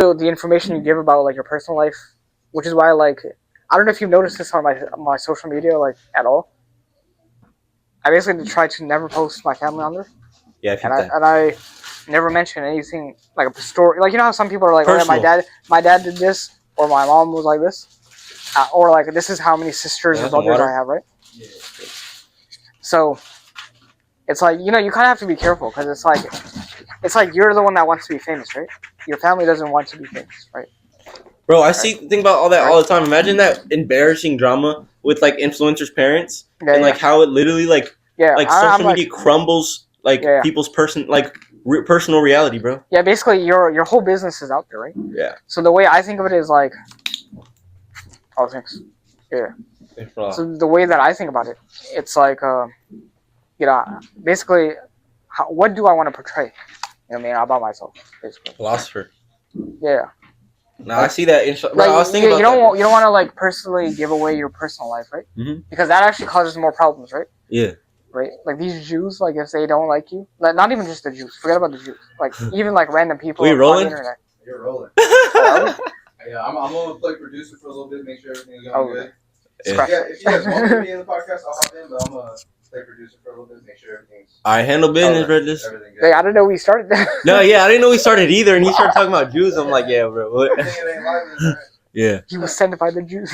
the information you give about like your personal life, which is why like I don't know if you've noticed this on my social media like at all. I basically try to never post my family on there. Yeah, and I never mention anything like a story. Like, you know how some people are like, personal. "Oh, yeah, my dad did this," or "My mom was like this," or like, "This is how many sisters or brothers I have," right? Yeah. So it's like, you know, you kind of have to be careful because it's like you're the one that wants to be famous, right? Your family doesn't want to be famous, right? Bro, I think about all that all the time. Imagine that embarrassing drama with like influencers' parents and like how it literally like social media crumbles like people's personal reality, bro. Yeah, basically your whole business is out there, right? Yeah. So the way I think of it is like, oh, thanks. Yeah. So the way that I think about it, it's like, you know, basically, what do I want to portray? You know what I mean, about myself, basically. Philosopher. Yeah. No, I see that. I was thinking you don't want to like personally give away your personal life, right? Mm-hmm. Because that actually causes more problems, right? Yeah. Right, like these Jews, like if they don't like you, like not even just the Jews. Forget about the Jews. Like even like random people on the internet. You're rolling. Yeah, I'm gonna play producer for a little bit, make sure everything's going good. Yeah, if you guys want me in the podcast, I'll hop in, but I'm gonna play producer for a little bit, make sure everything's. I handle business, Redless. Hey, I didn't know we started that. No, yeah, I didn't know we started either, and you started talking about Jews. I'm like, yeah, bro. What? Yeah. He was sent by the Jews.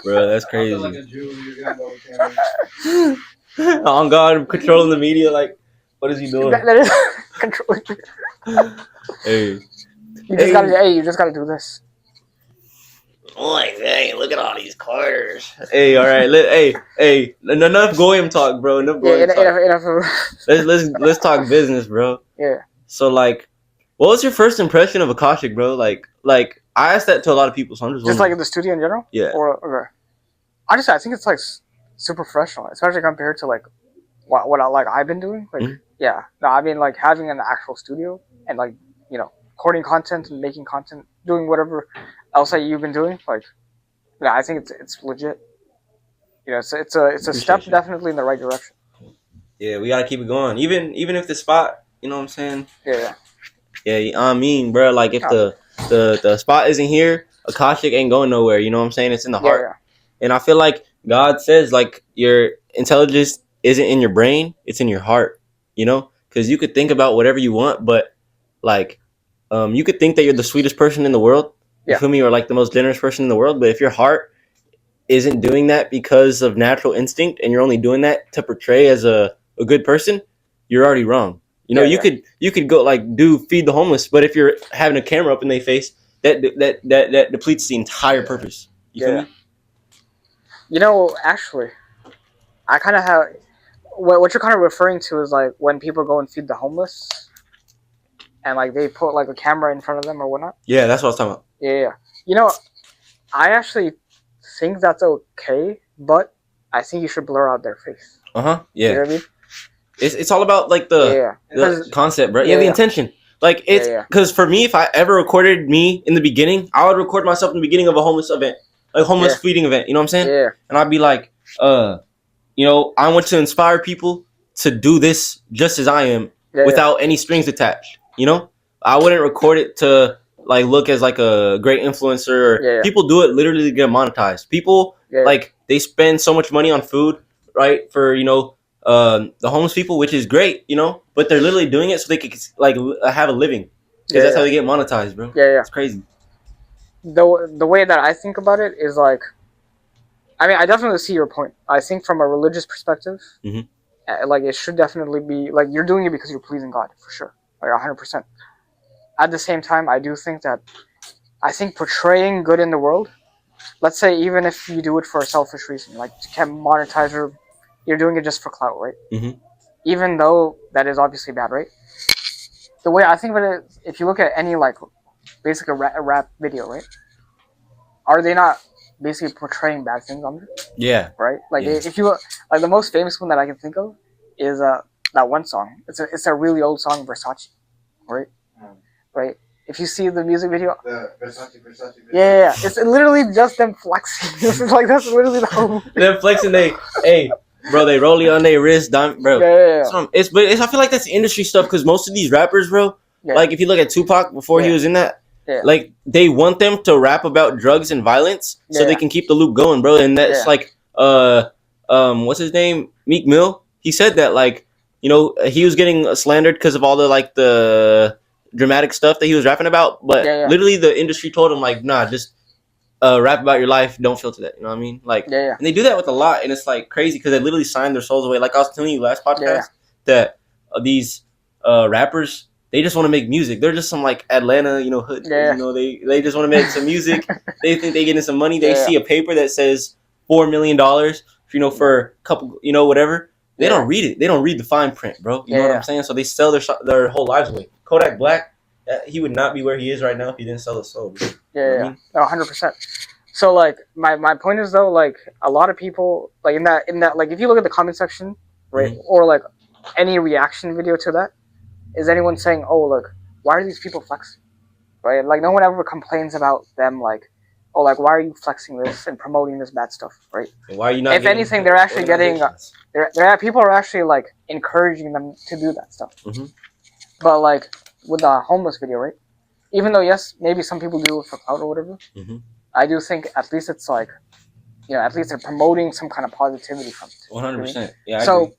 Bro, that's crazy. I feel like a Jew, you're gonna know on God, controlling the media. Like, what is he doing? That is controlling. Hey. You just gotta do this. Like, hey, look at all these quarters. Hey, all right, hey, enough goyim talk, bro. Enough goyim talk. Let's talk business, bro. Yeah. So, like, what was your first impression of Akashic, bro? Like I asked that to a lot of people, so I'm just like in the studio in general. Yeah. Or honestly, I think it's like super professional, especially compared to like what I've been doing. Like, yeah, no, I mean like having an actual studio and like, you know, recording content and making content, doing whatever else that you've been doing. Like, yeah, I think it's legit. You know, it's a step definitely in the right direction. Yeah, we gotta keep it going, even if the spot, you know what I'm saying? Yeah. Yeah, I mean, bro, like if the spot isn't here, Akashic ain't going nowhere. You know what I'm saying? It's in the heart. Yeah. And I feel like God says like your intelligence isn't in your brain, it's in your heart. You know, because you could think about whatever you want, but like, you could think that you're the sweetest person in the world. You feel me? Or like the most generous person in the world. But if your heart isn't doing that because of natural instinct, and you're only doing that to portray as a good person, you're already wrong. You know, you could go like feed the homeless, but if you're having a camera up in their face, that depletes the entire purpose. You feel me? You know, actually, I kind of have what you're kind of referring to is like when people go and feed the homeless, and like they put like a camera in front of them or whatnot. Yeah, that's what I was talking about. Yeah. You know, I actually think that's okay, but I think you should blur out their face. Yeah. You know what I mean? It's all about like the concept, bro. Yeah, the intention. Like it's because for me, if I ever recorded me in the beginning, I would record myself in the beginning of a homeless event, like homeless feeding event. You know what I'm saying? Yeah. And I'd be like, you know, I want to inspire people to do this just as I am, without any strings attached. You know, I wouldn't record it to like look as like a great influencer. People do it literally to get monetized. People like they spend so much money on food, right? For, you know, the homeless people, which is great, you know, but they're literally doing it so they could like have a living, because that's how they get monetized, bro. It's crazy. The way that I think about it is like, I mean, I definitely see your point. I think from a religious perspective, like it should definitely be like you're doing it because you're pleasing God, for sure, like 100%. At the same time, I do think that portraying good in the world, let's say even if you do it for a selfish reason, like to get monetize, or you're doing it just for clout, right? Even though that is obviously bad, right? The way I think about it is, if you look at any like basically a rap video, right? Are they not basically portraying bad things on it? Yeah. Right? Like if you like the most famous one that I can think of is that one song. It's a really old song, Versace, right? Right. If you see the music video, the Versace. Yeah. It's literally just them flexing. Like that's literally the whole. Them flexing, bro, they roll it on their wrist, bro. Yeah. I feel like that's industry stuff, because most of these rappers, bro, Yeah. Like if you look at Tupac before he was in that, like they want them to rap about drugs and violence so they can keep the loop going, bro. And that's like what's his name? Meek Mill. He said that like, you know, he was getting slandered because of all the like the dramatic stuff that he was rapping about, but literally the industry told him like, nah, just rap about your life, don't filter that. You know what I mean? Like, and they do that with a lot, and it's like crazy because they literally sign their souls away. Like I was telling you last podcast that these rappers, they just want to make music. They're just some like Atlanta, you know, hood. You know, they just want to make some music. They think they getting some money. They see a paper that says $4 million, you know, for a couple, you know, whatever. They don't read it. They don't read the fine print, bro. You know what I'm saying? So they sell their whole lives away. Kodak Black, he would not be where he is right now if he didn't sell his soul. Bro. You know 100%. So like my point is though, like a lot of people like in that like if you look at the comment section, right, or like any reaction video to that, is anyone saying, oh look, why are these people flexing, right? Like no one ever complains about them like, oh like why are you flexing this and promoting this bad stuff, right? And why are you not? If anything, they're actually getting people are actually like encouraging them to do that stuff. But like with the homeless video, right? Even though yes, maybe some people do it for clout or whatever. I do think at least it's like, you know, at least they're promoting some kind of positivity from it. 100%. Yeah. So,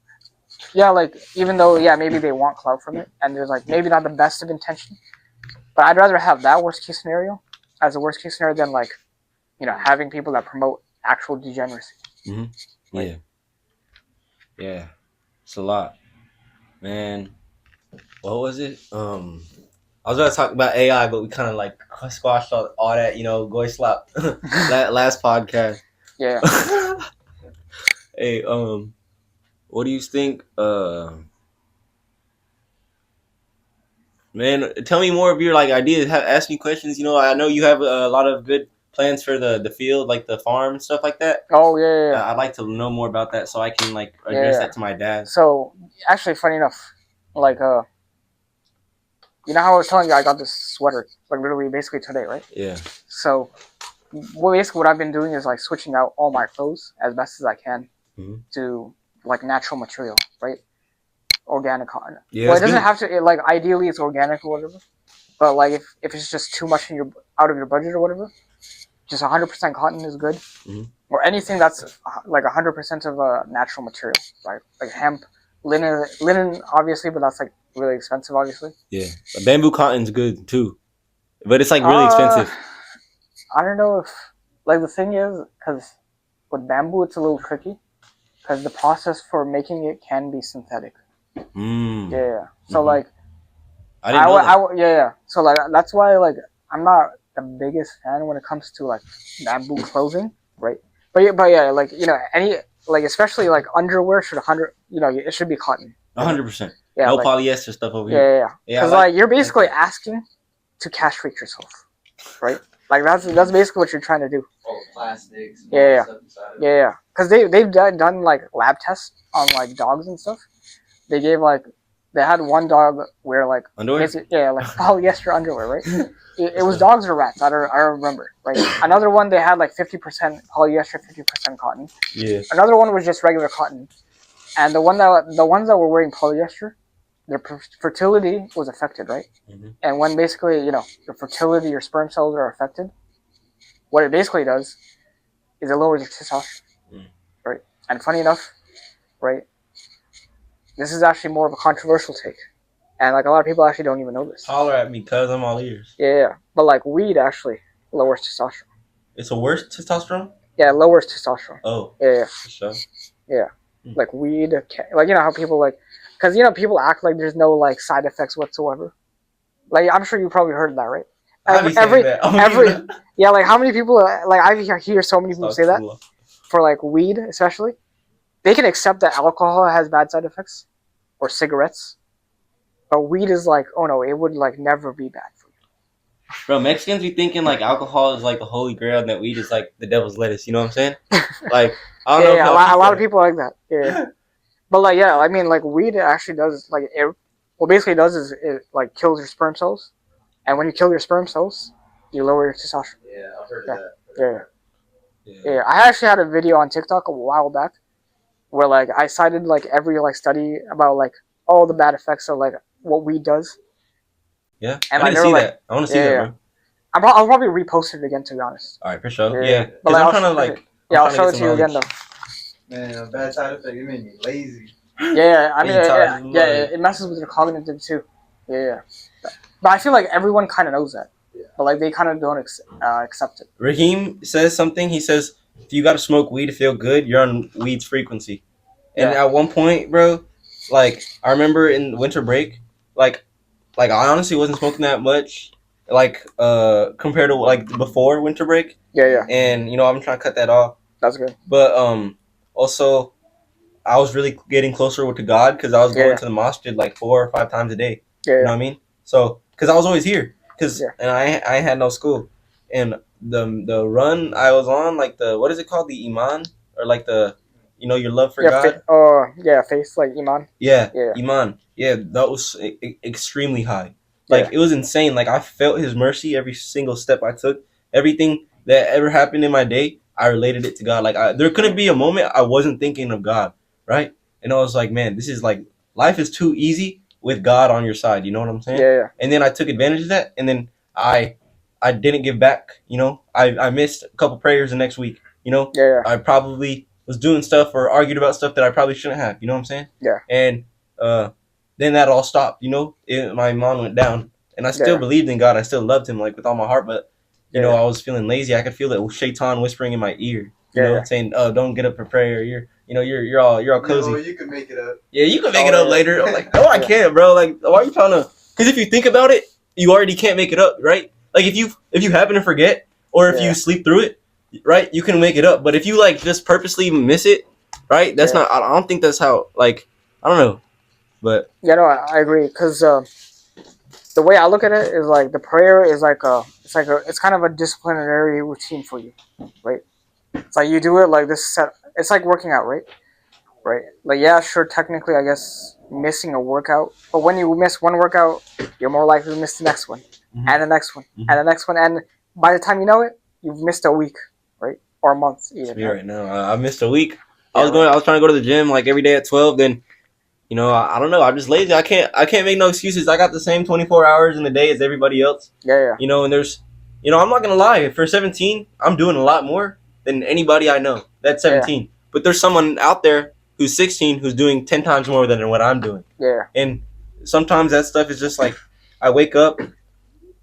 yeah, like even though maybe they want clout from it, and there's like maybe not the best of intention, but I'd rather have that worst case scenario as a worst case scenario than like, you know, having people that promote actual degeneracy. Right? Yeah. It's a lot, man. What was it? I was about to talk about AI, but we kind of like squashed all that, you know, goy slap last podcast. Yeah. Hey, what do you think? Man, tell me more of your like ideas. Ask me questions. You know, I know you have a lot of good plans for the field, like the farm and stuff like that. Oh yeah. I'd like to know more about that so I can like address that to my dad. So actually, funny enough, like you know how I was telling you I got this sweater like literally basically today, right? Yeah. So, basically what I've been doing is like switching out all my clothes as best as I can to like natural material, right? Organic cotton. Yeah. Well, it doesn't have to. Like ideally, it's organic or whatever. But like if it's just too much out of your budget or whatever, just 100% cotton is good. Or anything that's like 100% of a natural material, right? Like hemp, linen, obviously, but that's like really expensive, obviously. Yeah, bamboo cotton's good too, but it's like really expensive. I don't know if like the thing is because with bamboo it's a little tricky because the process for making it can be synthetic. Yeah. So like, I didn't know that. Yeah. So like that's why like I'm not the biggest fan when it comes to like bamboo clothing, right? But yeah, like you know any like especially like underwear should it should be cotton. 100%. Yeah, no like, polyester stuff over here. Yeah. Because like you're basically asking to castrate yourself, right? Like that's basically what you're trying to do. All the plastics. Yeah. Because they've done like lab tests on like dogs and stuff. They had one dog wear like underwear. Like polyester underwear, right? It was dogs or rats. I remember, right? Another one they had like 50% polyester, 50% cotton. Yeah. Another one was just regular cotton, and the ones that were wearing polyester, their fertility was affected, right? And when basically your fertility, your sperm cells are affected, what it basically does is it lowers your testosterone, right? And funny enough, right? This is actually more of a controversial take, and like a lot of people actually don't even know this. Holler at me, cuz I'm all ears. Yeah, but like weed actually lowers testosterone. It's a worse testosterone? Yeah, it lowers testosterone. Oh. Yeah. For sure. Yeah, like weed, like how people like, because people act like there's no like side effects whatsoever. Like I'm sure you probably heard that, right? Yeah, like how many people like I hear so many people say that for like weed especially. They can accept that alcohol has bad side effects, or cigarettes, but weed is like, oh no, it would like never be bad for you. Bro, Mexicans be thinking like alcohol is like the holy grail and that weed is like the devil's lettuce. You know what I'm saying? Like I don't know. Yeah, a lot of people like that. Yeah, but like I mean like weed actually does like what basically it does is it like kills your sperm cells, and when you kill your sperm cells, you lower your testosterone. Yeah, I've heard of that. Yeah. I actually had a video on TikTok a while back where like I cited like every like study about like all the bad effects of like what weed does. Yeah, And I didn't see that. I want to see that, bro. I'll probably repost it again, to be honest. All right, for sure. Yeah, because but I'm trying to like. I'll show it to you again though. Man, a bad side effect. It made me lazy. Yeah, I mean, it messes with your cognitive too. Yeah. But I feel like everyone kind of knows that. Yeah. But like they kind of don't accept it. Raheem says something. He says, "If you got to smoke weed to feel good, you're on weed's frequency." And at one point, bro, like I remember in winter break, like I honestly wasn't smoking that much, like compared to like before winter break. Yeah. And I'm trying to cut that off. That's good. But also I was really getting closer to God because I was going to the mosque like 4 or 5 times a day. Yeah. You know what I mean? So because I was always here, and I had no school, and the run I was on, like the what is it called, the iman, or like the your love for God. Faith, like iman. Yeah. Iman. Yeah, that was extremely high. Like it was insane. Like I felt His mercy every single step I took. Everything that ever happened in my day, I related it to God. Like there couldn't be a moment I wasn't thinking of God, right? And I was like, man, this is like life is too easy with God on your side. You know what I'm saying? Yeah. And then I took advantage of that, and then I didn't give back. I missed a couple prayers the next week. I probably was doing stuff or argued about stuff that I probably shouldn't have. You know what I'm saying? Yeah. And then that all stopped. My mom went down, and I still believed in God. I still loved Him like with all my heart, but I was feeling lazy. I could feel that Shaitan whispering in my ear. Saying, "Oh, don't get up for prayer. You're all cozy. You can make it up. Yeah, you can make it up later." I'm like, "No, I can't, bro. Like, why are you trying to?" Because if you think about it, you already can't make it up, right? Like if you happen to forget, or if you sleep through it, right, you can make it up. But if you like just purposely miss it, right, that's not. I don't think that's how. Like, I don't know, but I agree because the way I look at it is like the prayer is it's kind of a disciplinary routine for you, right? It's like you do it like this set. It's like working out, right? Right. Like sure, technically, I guess missing a workout, but when you miss one workout, you're more likely to miss the next one, and the next one, and the next one, and by the time you know it, you've missed a week, right, or a month even. Me right now, I missed a week. I was trying to go to the gym like every day at 12. Then, I don't know. I'm just lazy. I can't make no excuses. I got the same 24 hours in the day as everybody else. Yeah. And there's, I'm not gonna lie. For 17, I'm doing a lot more than anybody I know. That's 17. Yeah. But there's someone out there who's 16 who's doing 10 times more than what I'm doing. Yeah. And sometimes that stuff is just like I wake up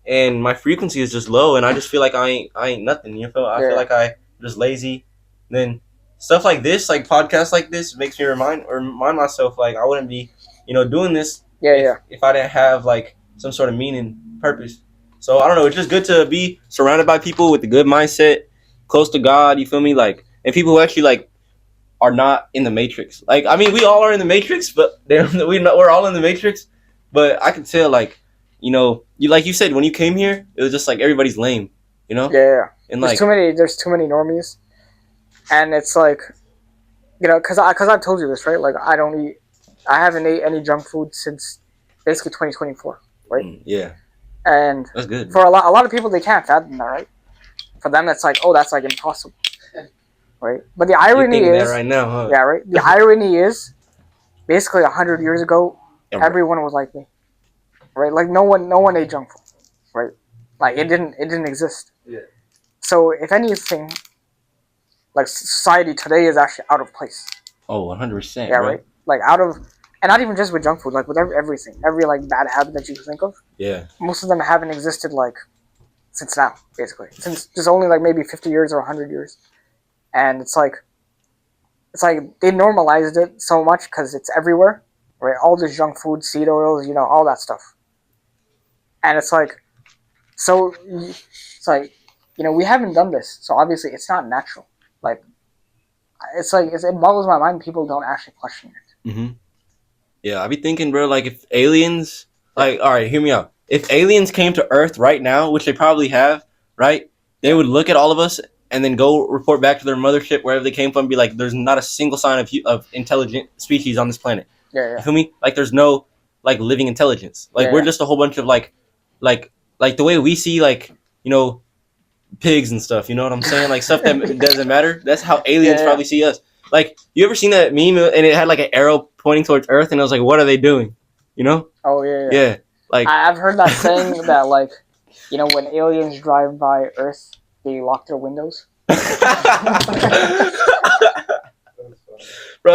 and my frequency is just low, and I just feel like I ain't nothing. I feel like I'm just lazy. Then stuff like this, like podcasts like this, makes me remind myself like I wouldn't be, doing this if I didn't have like some sort of meaning, purpose. So I don't know. It's just good to be surrounded by people with a good mindset, close to God. You feel me? Like, and people who actually like are not in the Matrix. Like, I mean, we all are in the Matrix, but we're all in the Matrix. But I can tell, like, like you said, when you came here, it was just like everybody's lame, Yeah. And there's too many normies, and it's like, because I've told you this, right? Like, I haven't ate any junk food since basically 2024, right? Yeah. And that's good. For a lot of people, they can't fathom that, right? For them, that's like, oh, that's like impossible, right? But the irony is, that right now, huh? Yeah, right. The irony is, basically 100 years ago, everyone was like me, right? Like no one ate junk food, right? Like it didn't exist. Yeah. So if anything, like society today is actually out of place. Oh, 100%. Yeah, right. Like out of, and not even just with junk food, like with everything, every like bad habit that you can think of. Yeah. Most of them haven't existed like since now, basically, since just only like maybe 50 years or 100 years, and it's like they normalized it so much because it's everywhere, right? All this junk food, seed oils, all that stuff, and it's like, so it's like, we haven't done this, so obviously it's not natural. Like, it's like it boggles my mind people don't actually question it. Mm-hmm. Yeah, I be thinking, bro, like if aliens, like, all right, hear me out. If aliens came to Earth right now, which they probably have, right? They would look at all of us and then go report back to their mothership wherever they came from, and be like, "There's not a single sign of intelligent species on this planet." Yeah. You feel me? Like, there's no like living intelligence. Like, we're just a whole bunch of like the way we see like pigs and stuff. You know what I'm saying? Like stuff that doesn't matter. That's how aliens probably see us. Like, you ever seen that meme and it had like an arrow pointing towards Earth and I was like, what are they doing? Oh yeah. Yeah. Like I've heard that saying that like, you know, when aliens drive by Earth, they lock their windows. Bro,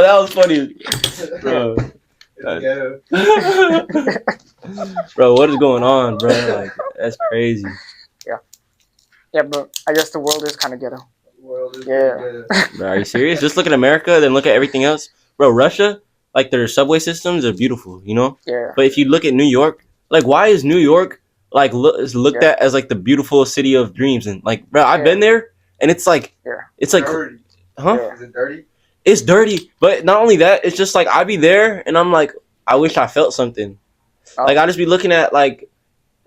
that was funny. Bro. Bro, what is going on, bro? Like, that's crazy. Yeah, but I guess the world is kind of ghetto. Bro, are you serious? Just look at America, then look at everything else. Bro, Russia, like their subway systems are beautiful, you know? Yeah. But if you look at New York, like why is New York like looked at as like the beautiful city of dreams? And like, bro, I've been there, and it's like, it's like, dirty. Huh? Is it dirty? It's dirty, but not only that, it's just like I be there, and I'm like, I wish I felt something. Like I just be looking at like.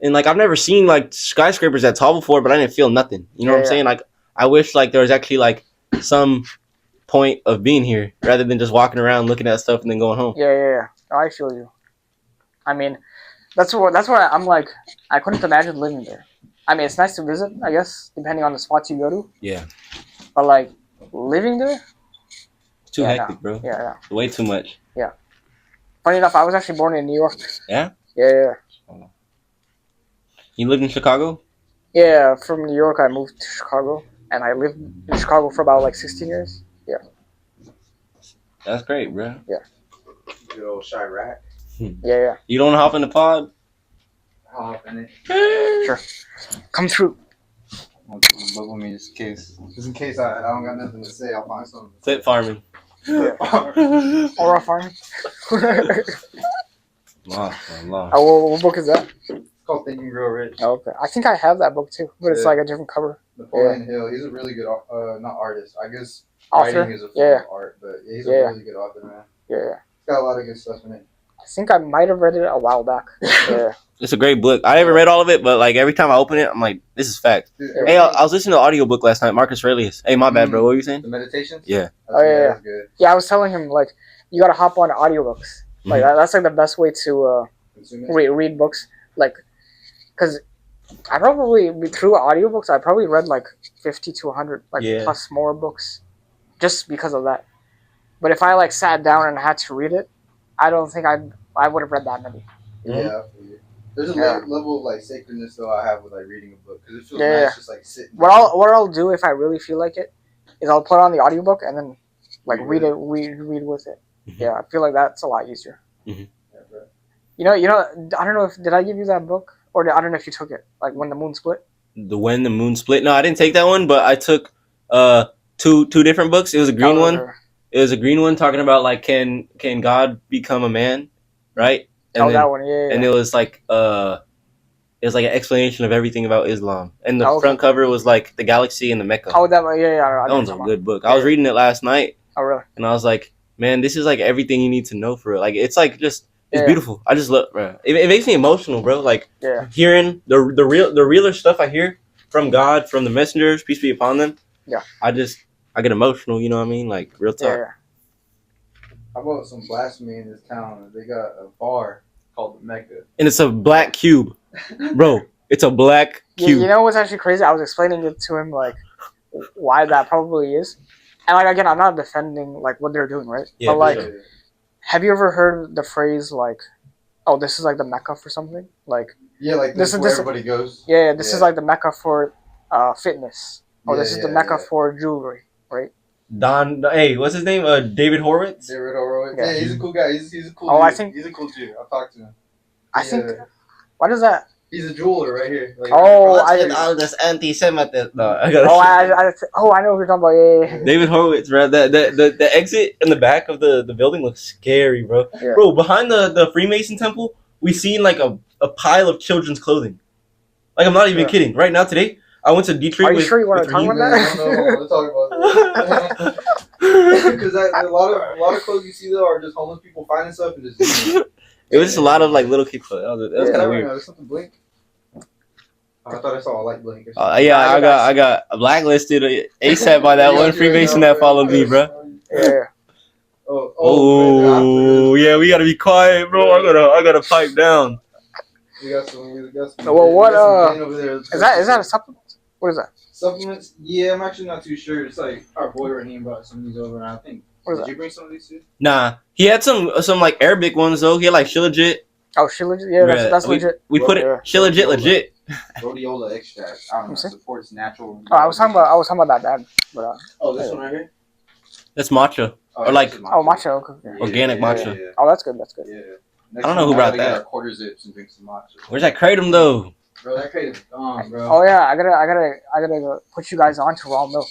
And like I've never seen like skyscrapers that tall before, but I didn't feel nothing. You know what I'm saying? Like I wish like there was actually like some point of being here rather than just walking around looking at stuff and then going home. Yeah. I feel you. I mean, that's what I'm like. I couldn't imagine living there. I mean, it's nice to visit, I guess, depending on the spots you go to. Yeah. But like living there, it's too hectic, bro. Yeah. Way too much. Yeah. Funny enough, I was actually born in New York. Yeah. Yeah. You lived in Chicago? Yeah, from New York I moved to Chicago, and I lived in Chicago for about like 16 years. Yeah. That's great, bro. Yeah. Good old Chirac. Yeah. You don't hop in the pod? I'll hop in it. Sure. Come through. Look with me just in case I don't got nothing to say, I'll find something. Fit farming. Aura farming. Allah. What book is that? Called Think and Grow Rich. Oh, okay. I think I have that book too, but it's like a different cover. Napoleon Hill. He's a really good, not artist. I guess Author? writing is a form of art, but he's a really good author, man. Yeah. It's got a lot of good stuff in it. I think I might have read it a while back. Yeah. It's a great book. I haven't read all of it, but like every time I open it, I'm like, this is fact. Dude, hey, I was listening to the audiobook last night, Marcus Aurelius. Hey, my bad, bro. What were you saying? The Meditations? Yeah. That's good. Yeah, I was telling him, like, you gotta hop on audiobooks. Like, that's like the best way to read books. Like, because I probably, through audiobooks, I probably read like 50 to 100, like, plus more books. Just because of that. But if I, like, sat down and had to read it, I don't think I would have read that many. Yeah. There's a level of like sacredness though I have with like reading a book because it feels nice just like sitting. What I'll do if I really feel like it is I'll put on the audiobook and then like read with it. Yeah, I feel like that's a lot easier. You know, I don't know if did I give you that book or I don't know if you took it, like When the Moon Split. When the Moon Split. No, I didn't take that one, but I took two different books. It was a green one. It was a green one talking about like can God become a man, right? And that one, yeah. And it was like an explanation of everything about Islam. And the front cover was like the galaxy and the Mecca. Oh, that one, yeah. That one's a good book. I was reading it last night. Oh, really? And I was like, man, this is like everything you need to know for it. Like it's like just it's beautiful. I just love, bro. It makes me emotional, bro. Like hearing the realer stuff I hear from God, from the messengers, peace be upon them. Yeah. I get emotional. You know what I mean? Like real talk. Yeah. How about some blasphemy in this town? They got a bar called the Mecca. And it's a black cube. Bro, it's a black cube. You know what's actually crazy? I was explaining it to him, like, why that probably is. And, like, again, I'm not defending, like, what they're doing, right? Yeah, but, like, have you ever heard the phrase, like, oh, this is, like, the Mecca for something? Like, yeah, like, this is where everybody goes. Yeah, this is, like, the Mecca for fitness. Or this is the Mecca for jewelry, right? Hey, what's his name? David Horowitz? David Horowitz. Yeah, he's a cool guy. He's a cool dude. He's a cool dude. I'll talk to him. I think... What is that? He's a jeweler right here. Like, that's anti-Semitic. No, I know what you're talking about. Yeah. David Horowitz, bro. The exit in the back of the building looks scary, bro. Yeah. Bro, behind the Freemason temple, we seen like a pile of children's clothing. Like I'm not even kidding. Right now, today, I went to Detroit. Are you sure you want to talk about that? I don't know. Talk about that. Because a lot of clothes you see though are just homeless people finding stuff and just. It was just a lot of like little kid clothes. That was kind of weird. There's something blink. I thought I saw a light blink. I got blacklisted ASAP by that one Freemason that followed me, bro. Yeah. Oh, yeah, we gotta be quiet, bro. I gotta pipe down. We got some. Well, what is that a supplement? What is that? Supplements? Yeah, I'm actually not too sure. It's like our boy Raheem brought some of these over, and I think. Did you bring some of these too? Nah, he had some like Arabic ones though. He had like Shilajit, Oh, she legit. Yeah, that's legit. We put it. She legit. Rhodiola extract. I don't know. Supports natural. Oh, I was talking about that bag. But, this one right here. That's matcha. Or like matcha. Okay. Organic matcha. Yeah. Oh, that's good. That's good. Yeah. I don't know who brought that. Get our quarter zips and drink some matcha. Where's that kratom though? Bro, that kratom's gone, bro. Oh yeah, I gotta put you guys on to raw milk.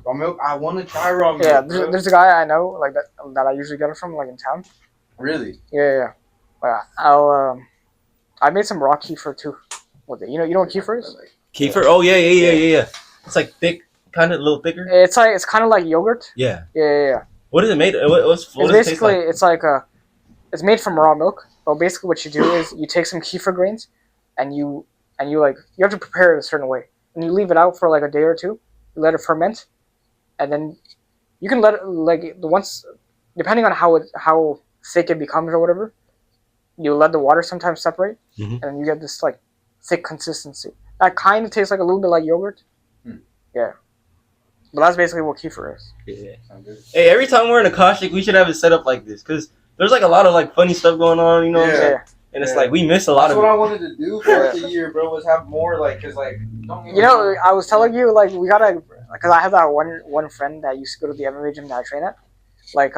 Raw milk? I want to try raw milk. Yeah, there's a guy I know like that I usually get it from like in town. Really? Yeah. I made some raw kefir too. You know what kefir is? Kefir? Oh yeah. It's like thick, kind of a little thicker. It's kind of like yogurt. Yeah. Yeah. What is it made? What it's basically it's made from raw milk. But basically, what you do is you take some kefir grains, and you have to prepare it a certain way, and you leave it out for like a day or two. You let it ferment, and then you can let it once, depending on how thick it becomes or whatever. You let the water sometimes separate, and then you get this like thick consistency. That kind of tastes like a little bit like yogurt. Yeah. But that's basically what kefir is. Yeah. Hey, every time we're in Akashic, we should have it set up like this, because there's like a lot of like funny stuff going on, you know what I'm saying? And it's like we miss a lot of it. That's what I wanted to do for the year, bro, was have more like, cause like, I was telling you like we gotta, cause I have that one friend that used to go to the MMA gym that I train at, like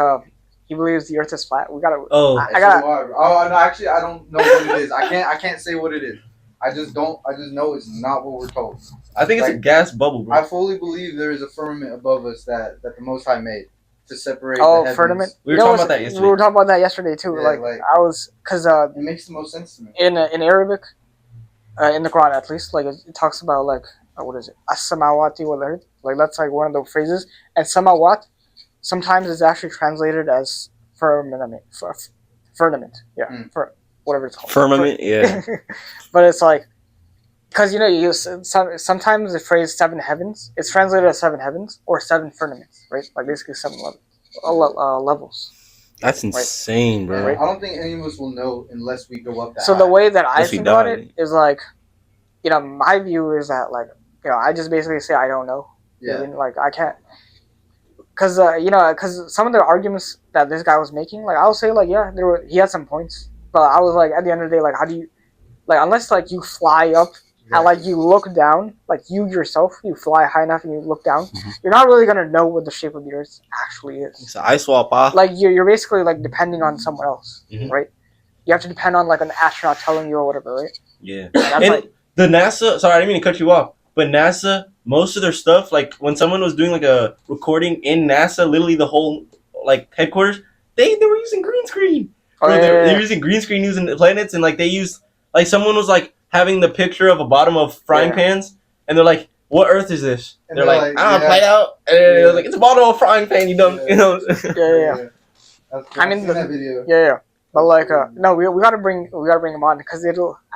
he believes the Earth is flat. We gotta. Oh, I gotta. Oh no, actually I don't know what it is. I can't say what it is. I just know it's not what we're told. I think it's a gas bubble, bro. I fully believe there is a firmament above us that the Most High made to separate. Oh, firmament. We were talking about that yesterday. We were talking about that yesterday too. Yeah, I was because it makes the most sense to me. In Arabic, in the Quran at least, like it talks about like what is it? As-samawati wal ard. Like that's like one of the phrases. And samawat sometimes is actually translated as firmament. Firmament. Yeah. For whatever it's called. Firmament. Yeah. But it's like. Because you use sometimes the phrase seven heavens, it's translated as seven heavens or seven firmaments, right? Like basically seven levels. That's insane, bro. Right? I don't think any of us will know unless we go up that. So high. The way that I think about it is like, my view is that like, I just basically say I don't know. Yeah. Like I can't, because because some of the arguments that this guy was making, like I'll say like he had some points, but I was like at the end of the day like how do you, like unless like you fly up. And like you look down, like you yourself, you fly high enough and you look down. You're not really gonna know what the shape of the Earth actually is. It's an ice swap, Like you're basically like depending on someone else, right? You have to depend on like an astronaut telling you or whatever, right? Yeah. And the NASA. Sorry, I didn't mean to cut you off. But NASA, most of their stuff, like when someone was doing like a recording in NASA, literally the whole like headquarters, they were using green screen. They're using green screen using the planets, and like they used like someone was like. Having the picture of a bottom of frying pans, and they're like, "What Earth is this?" And they're like, "I don't play out." And they're like, "It's a bottom of a frying pan, you dumb." You know? Yeah. I mean, that video. Yeah. But like, no, we gotta bring him on because I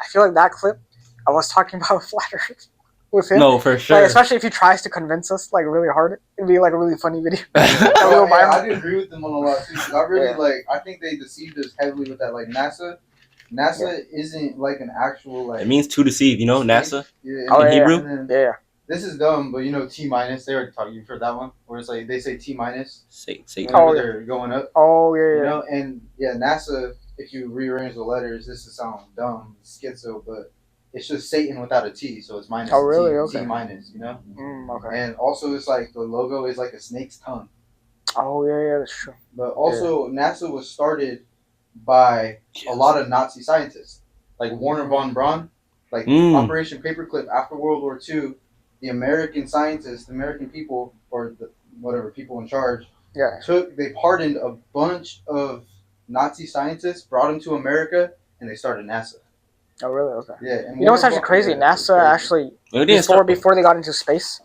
feel like that clip I was talking about flat Earth with him. No, for sure. Like, especially if he tries to convince us like really hard, it'd be like a really funny video. I do agree with them on a lot too. I really I think they deceived us heavily with that. Like NASA isn't like an actual like. It means to deceive, NASA. Yeah. In Hebrew. Yeah. This is dumb, but T minus. They already taught you for that one, where it's like they say T minus. They're going up. Oh yeah. And NASA. If you rearrange the letters, this is sound dumb, schizo, but it's just Satan without a T, so it's minus. Oh really? Okay. T minus, Okay. And also, it's like the logo is like a snake's tongue. Oh yeah, that's true. But also, NASA was started by a lot of Nazi scientists, like Werner von Braun, like Operation Paperclip after World War II. The American scientists, the American people, or whatever people in charge, they pardoned a bunch of Nazi scientists, brought them to America, and they started NASA. Oh really? Okay. Yeah. And what's actually crazy? NASA actually before they got into space,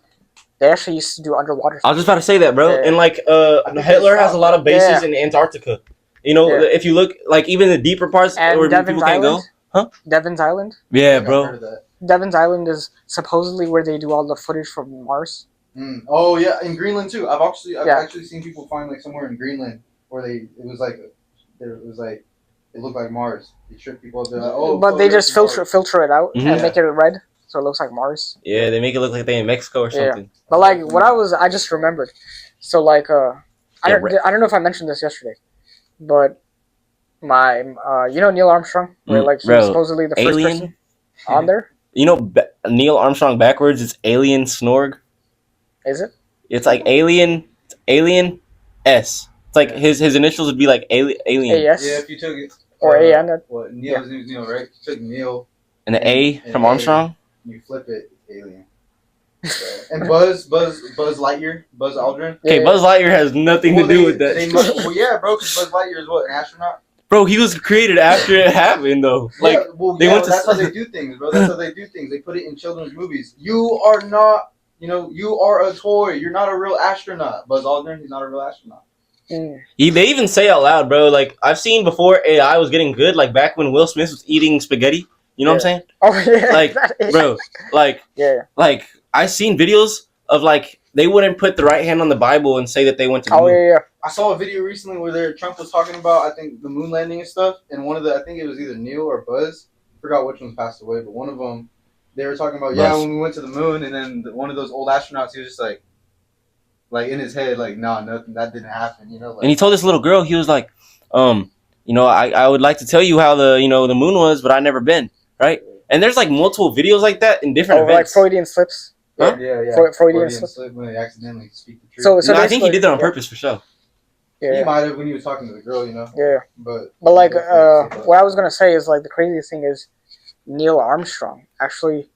they actually used to do underwater. I was just about to say that, bro. And like Hitler has a lot of bases in Antarctica. If you look, like even the deeper parts where people can't go. Huh? Devon's Island? Yeah, bro. Devon's Island is supposedly where they do all the footage from Mars. Oh yeah, in Greenland too. I've actually seen people find like somewhere in Greenland where it looked like Mars. They trick people up. They're like, but they just filter it out and make it red, so it looks like Mars. Yeah, they make it look like they're in Mexico or something. But like I just remembered. So like I don't know if I mentioned this yesterday, but you know Neil Armstrong, where like he was Bro, supposedly the first alien. person on there. You know, Neil Armstrong backwards. It's alien snorg. Is it? It's like alien. It's alien S. It's like his initials would be like alien. AS Yeah, if you took it. or AN. What Neil's name is Neil, right? You took Neil. And the A and from A, Armstrong. You flip it, alien. So, and Buzz Lightyear, Buzz Aldrin. Okay, Yeah. Buzz Lightyear has nothing to do with that. Well, yeah, bro, because Buzz Lightyear is what, an astronaut? Bro, he was created after it happened, though. Like, yeah, well, they went to. that's how they do things, bro. That's how they do things. They put it in children's movies. You are not, you are a toy. You're not a real astronaut. Buzz Aldrin, he's not a real astronaut. They even say out loud, bro. Like, I've seen before AI was getting good. Like back when Will Smith was eating spaghetti. You know what I'm saying? Oh yeah. Like, bro, like, yeah. Like, I seen videos of like they wouldn't put the right hand on the Bible and say that they went to the moon. Yeah. I saw a video recently where Trump was talking about, I think, the moon landing and stuff, and I think it was either Neil or Buzz, I forgot which one passed away, but one of them, they were talking about, Buzz. when we went to the moon, and then one of those old astronauts, he was just like in his head, like, nah, nothing, that didn't happen, Like, and he told this little girl, he was like, I would like to tell you how the moon was, but I never been, right? And there's like multiple videos like that in different events. Like Freudian slips. Huh? Yeah. Freudian slip when they accidentally speak the truth. So no, I think he did that on purpose for sure. Yeah. He might have when he was talking to the girl, Yeah. But like, what I was gonna say is like the craziest thing is Neil Armstrong actually,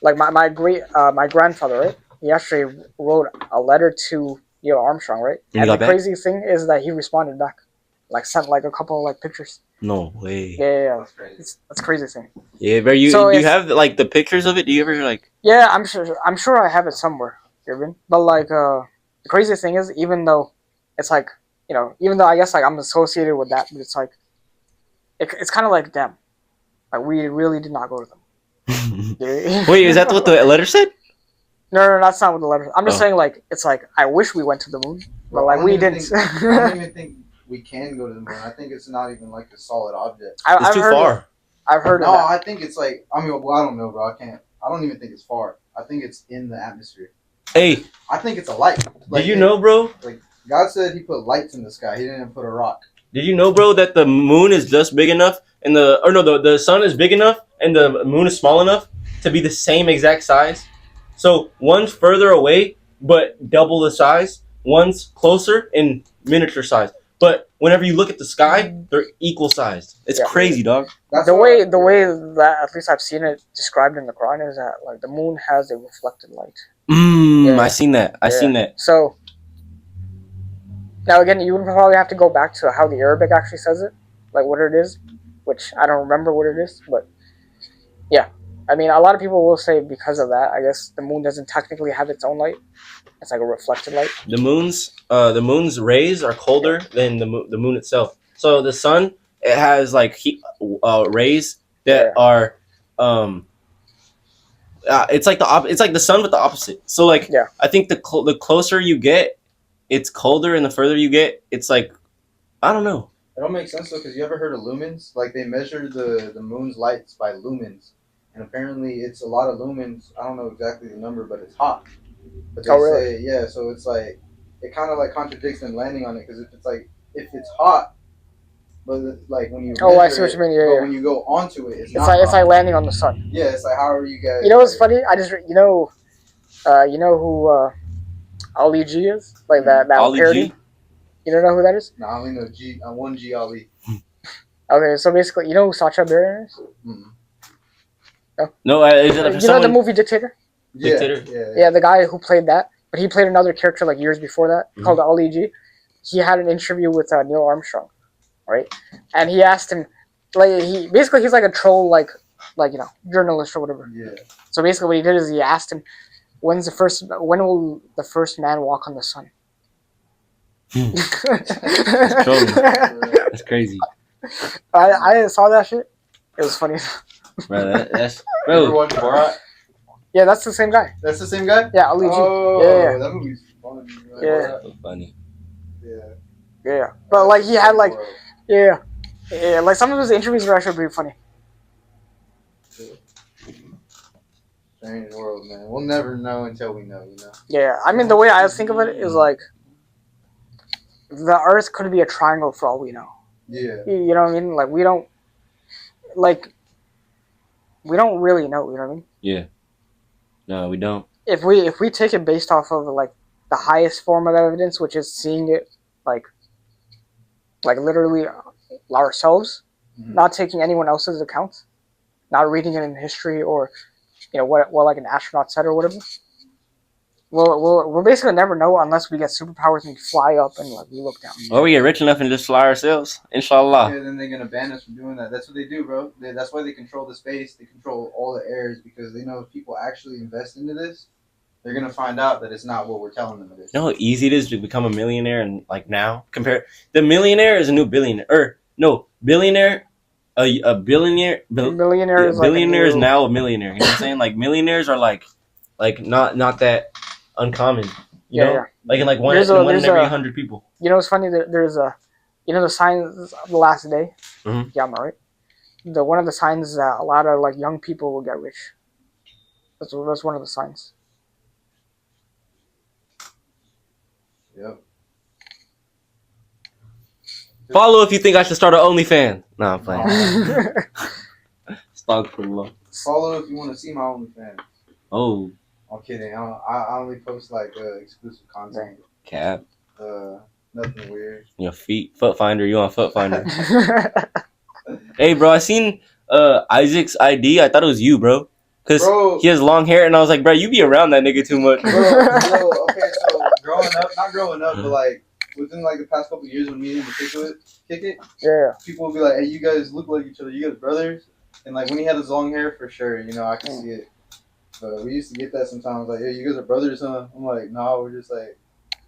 like my grandfather, right? He actually wrote a letter to Neil Armstrong, right? And the craziest thing is that he responded back, like sent like a couple like pictures. No way. Yeah. That's crazy thing. Yeah, but do you have like the pictures of it? Do you ever like? Yeah, I'm sure I have it somewhere, Irvin. But like the craziest thing is, even though it's like, even though I guess like I'm associated with that, but it's like it's kind of like them. Like we really did not go to them. Wait, is that what the letter said? No, that's not what the letter. I'm just saying like it's like I wish we went to the moon, but like we didn't. I don't even think we can go to the moon. I think it's not even like a solid object. It's too far. I've heard of that. No, I think it's like, I don't know, bro. I don't even think it's far. I think it's in the atmosphere. Hey. I think it's a light. Like, did you know, bro? Like, God said he put lights in the sky. He didn't put a rock. Did you know, bro, that the moon is just big enough and the sun is big enough and the moon is small enough to be the same exact size? So one's further away, but double the size. One's closer in miniature size. But whenever you look at the sky, they're equal sized. It's crazy, dog. The way that at least I've seen it described in the Quran is that like the moon has a reflected light. I seen that. I seen that. So now again, you would probably have to go back to how the Arabic actually says it, like what it is, which I don't remember what it is, but yeah. I mean, a lot of people will say because of that, I guess the moon doesn't technically have its own light. It's like a reflected light. The moon's rays are colder than the moon itself. So the sun, it has like rays that are it's like it's like the sun but the opposite. So like I think the closer you get, it's colder, and the further you get, it's like I don't know. It don't make sense though, because you ever heard of lumens? Like they measure the moon's lights by lumens. And apparently it's a lot of lumens. I don't know exactly the number, but it's hot. But they say, so it's like, it kind of like contradicts them landing on it, because if it's hot, but like when you I see what you mean, when you go onto it, it's like landing on the sun. Yeah, it's like, how are you guys? You know what's funny? I just, you know who Ali G is? Like that parody? You don't know who that is? No, I only know one G Ali. Okay, so basically, you know who Sacha Baron is? Mm-hmm. No, is it you know the movie Dictator? Dictator? Yeah, the guy who played that. But he played another character like years before that called Ali G. He had an interview with Neil Armstrong, right? And he asked him, like, he's like a troll, like journalist or whatever. Yeah. So basically what he did is he asked him, when will the first man walk on the sun? That's crazy. I saw that shit. It was funny. Bro, bro. Yeah, that's the same guy. That's the same guy? Yeah, Ali G. Yeah. That movie's funny. Yeah. So funny. Yeah. But like he had like like some of his interviews were actually pretty funny. Strange world, man. We'll never know until we know, Yeah, I mean the way I think of it is like the Earth could be a triangle for all we know. Yeah. You know what I mean? Like we don't really know. You know what I mean? Yeah. No, we don't. If we take it based off of like the highest form of evidence, which is seeing it like literally ourselves, not taking anyone else's account, not reading it in history or what like an astronaut said or whatever. We'll basically never know unless we get superpowers and we fly up and like we look down. Or we get rich enough and just fly ourselves. Inshallah. Yeah, then they're gonna ban us from doing that. That's what they do, bro. That's why they control the space. They control all the airs because they know if people actually invest into this, they're gonna find out that it's not what we're telling them it is. You know how easy it is to become a millionaire and like now compare the millionaire is a new billionaire or no billionaire a billionaire Millionaire is billionaire like is now a millionaire. You know what I'm saying? Like millionaires are like not that uncommon. You know? Yeah. Like in like one in every 100 people. You know, it's funny that there's the signs of the last day. Mhm. Yeah, I'm right. One of the signs is that a lot of like young people will get rich. That's one of the signs. Yep. Follow if you think I should start an OnlyFans. Nah, I'm playing. Astaghfirullah. Follow if you want to see my OnlyFans. Oh, I'm kidding. I only post like exclusive content. cap. Nothing weird. Your feet, foot finder. You on foot finder? Hey, bro, I seen Isaac's ID. I thought it was you, bro. Cause he has long hair, and I was like, bro, you be around that nigga too much. Bro, okay, so not growing up, but like within like the past couple of years when me and him would kick it, Yeah. people would be like, hey, you guys look like each other. You guys brothers? And like when he had his long hair, for sure, I can see it. But we used to get that sometimes, like, hey, you guys are brothers, huh? I'm like, no, we're just like,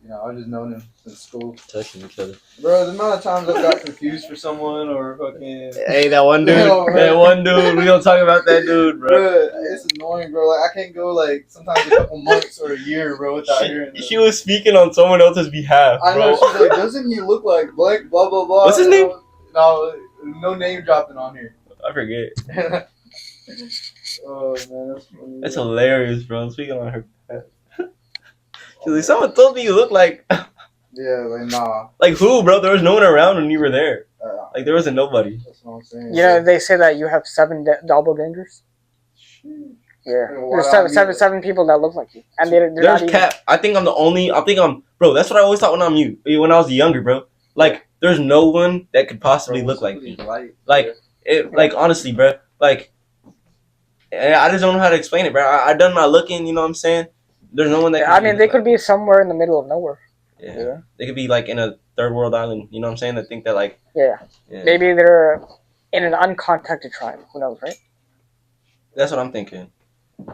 I've just known him since school. Touching each other. Bro, the amount of times I've got confused for someone or fucking... Hey, that one dude. That one dude. We don't talk about that dude, bro. Bro, it's annoying, bro. Like, I can't go, like, sometimes a couple months or a year, bro, without hearing them. She was speaking on someone else's behalf, bro. I know, she's like, doesn't he look like blank, blah, blah, blah. What's his name? No name dropping on here. I forget. Oh, man, that's funny. That's hilarious, bro. I'm speaking on her behalf. She's like, someone told me you look like... Yeah, like, nah. Like who, bro? There was no one around when you were there. Like there wasn't nobody. That's what I'm saying. They say that you have 7 doppelgangers. Yeah, there's seven people that look like you, and they're There's not cap. I think I'm the only. Bro. That's what I always thought when when I was younger, bro. Like there's no one that could possibly look like me. Like honestly, bro. Like I just don't know how to explain it, bro. I done my looking. You know what I'm saying? There's no one that. I mean, they could be somewhere in the middle of nowhere. Yeah. They could be like in a third world island. You know what I'm saying? That think that like. Yeah. Maybe they're in an uncontacted tribe. Who knows, right? That's what I'm thinking.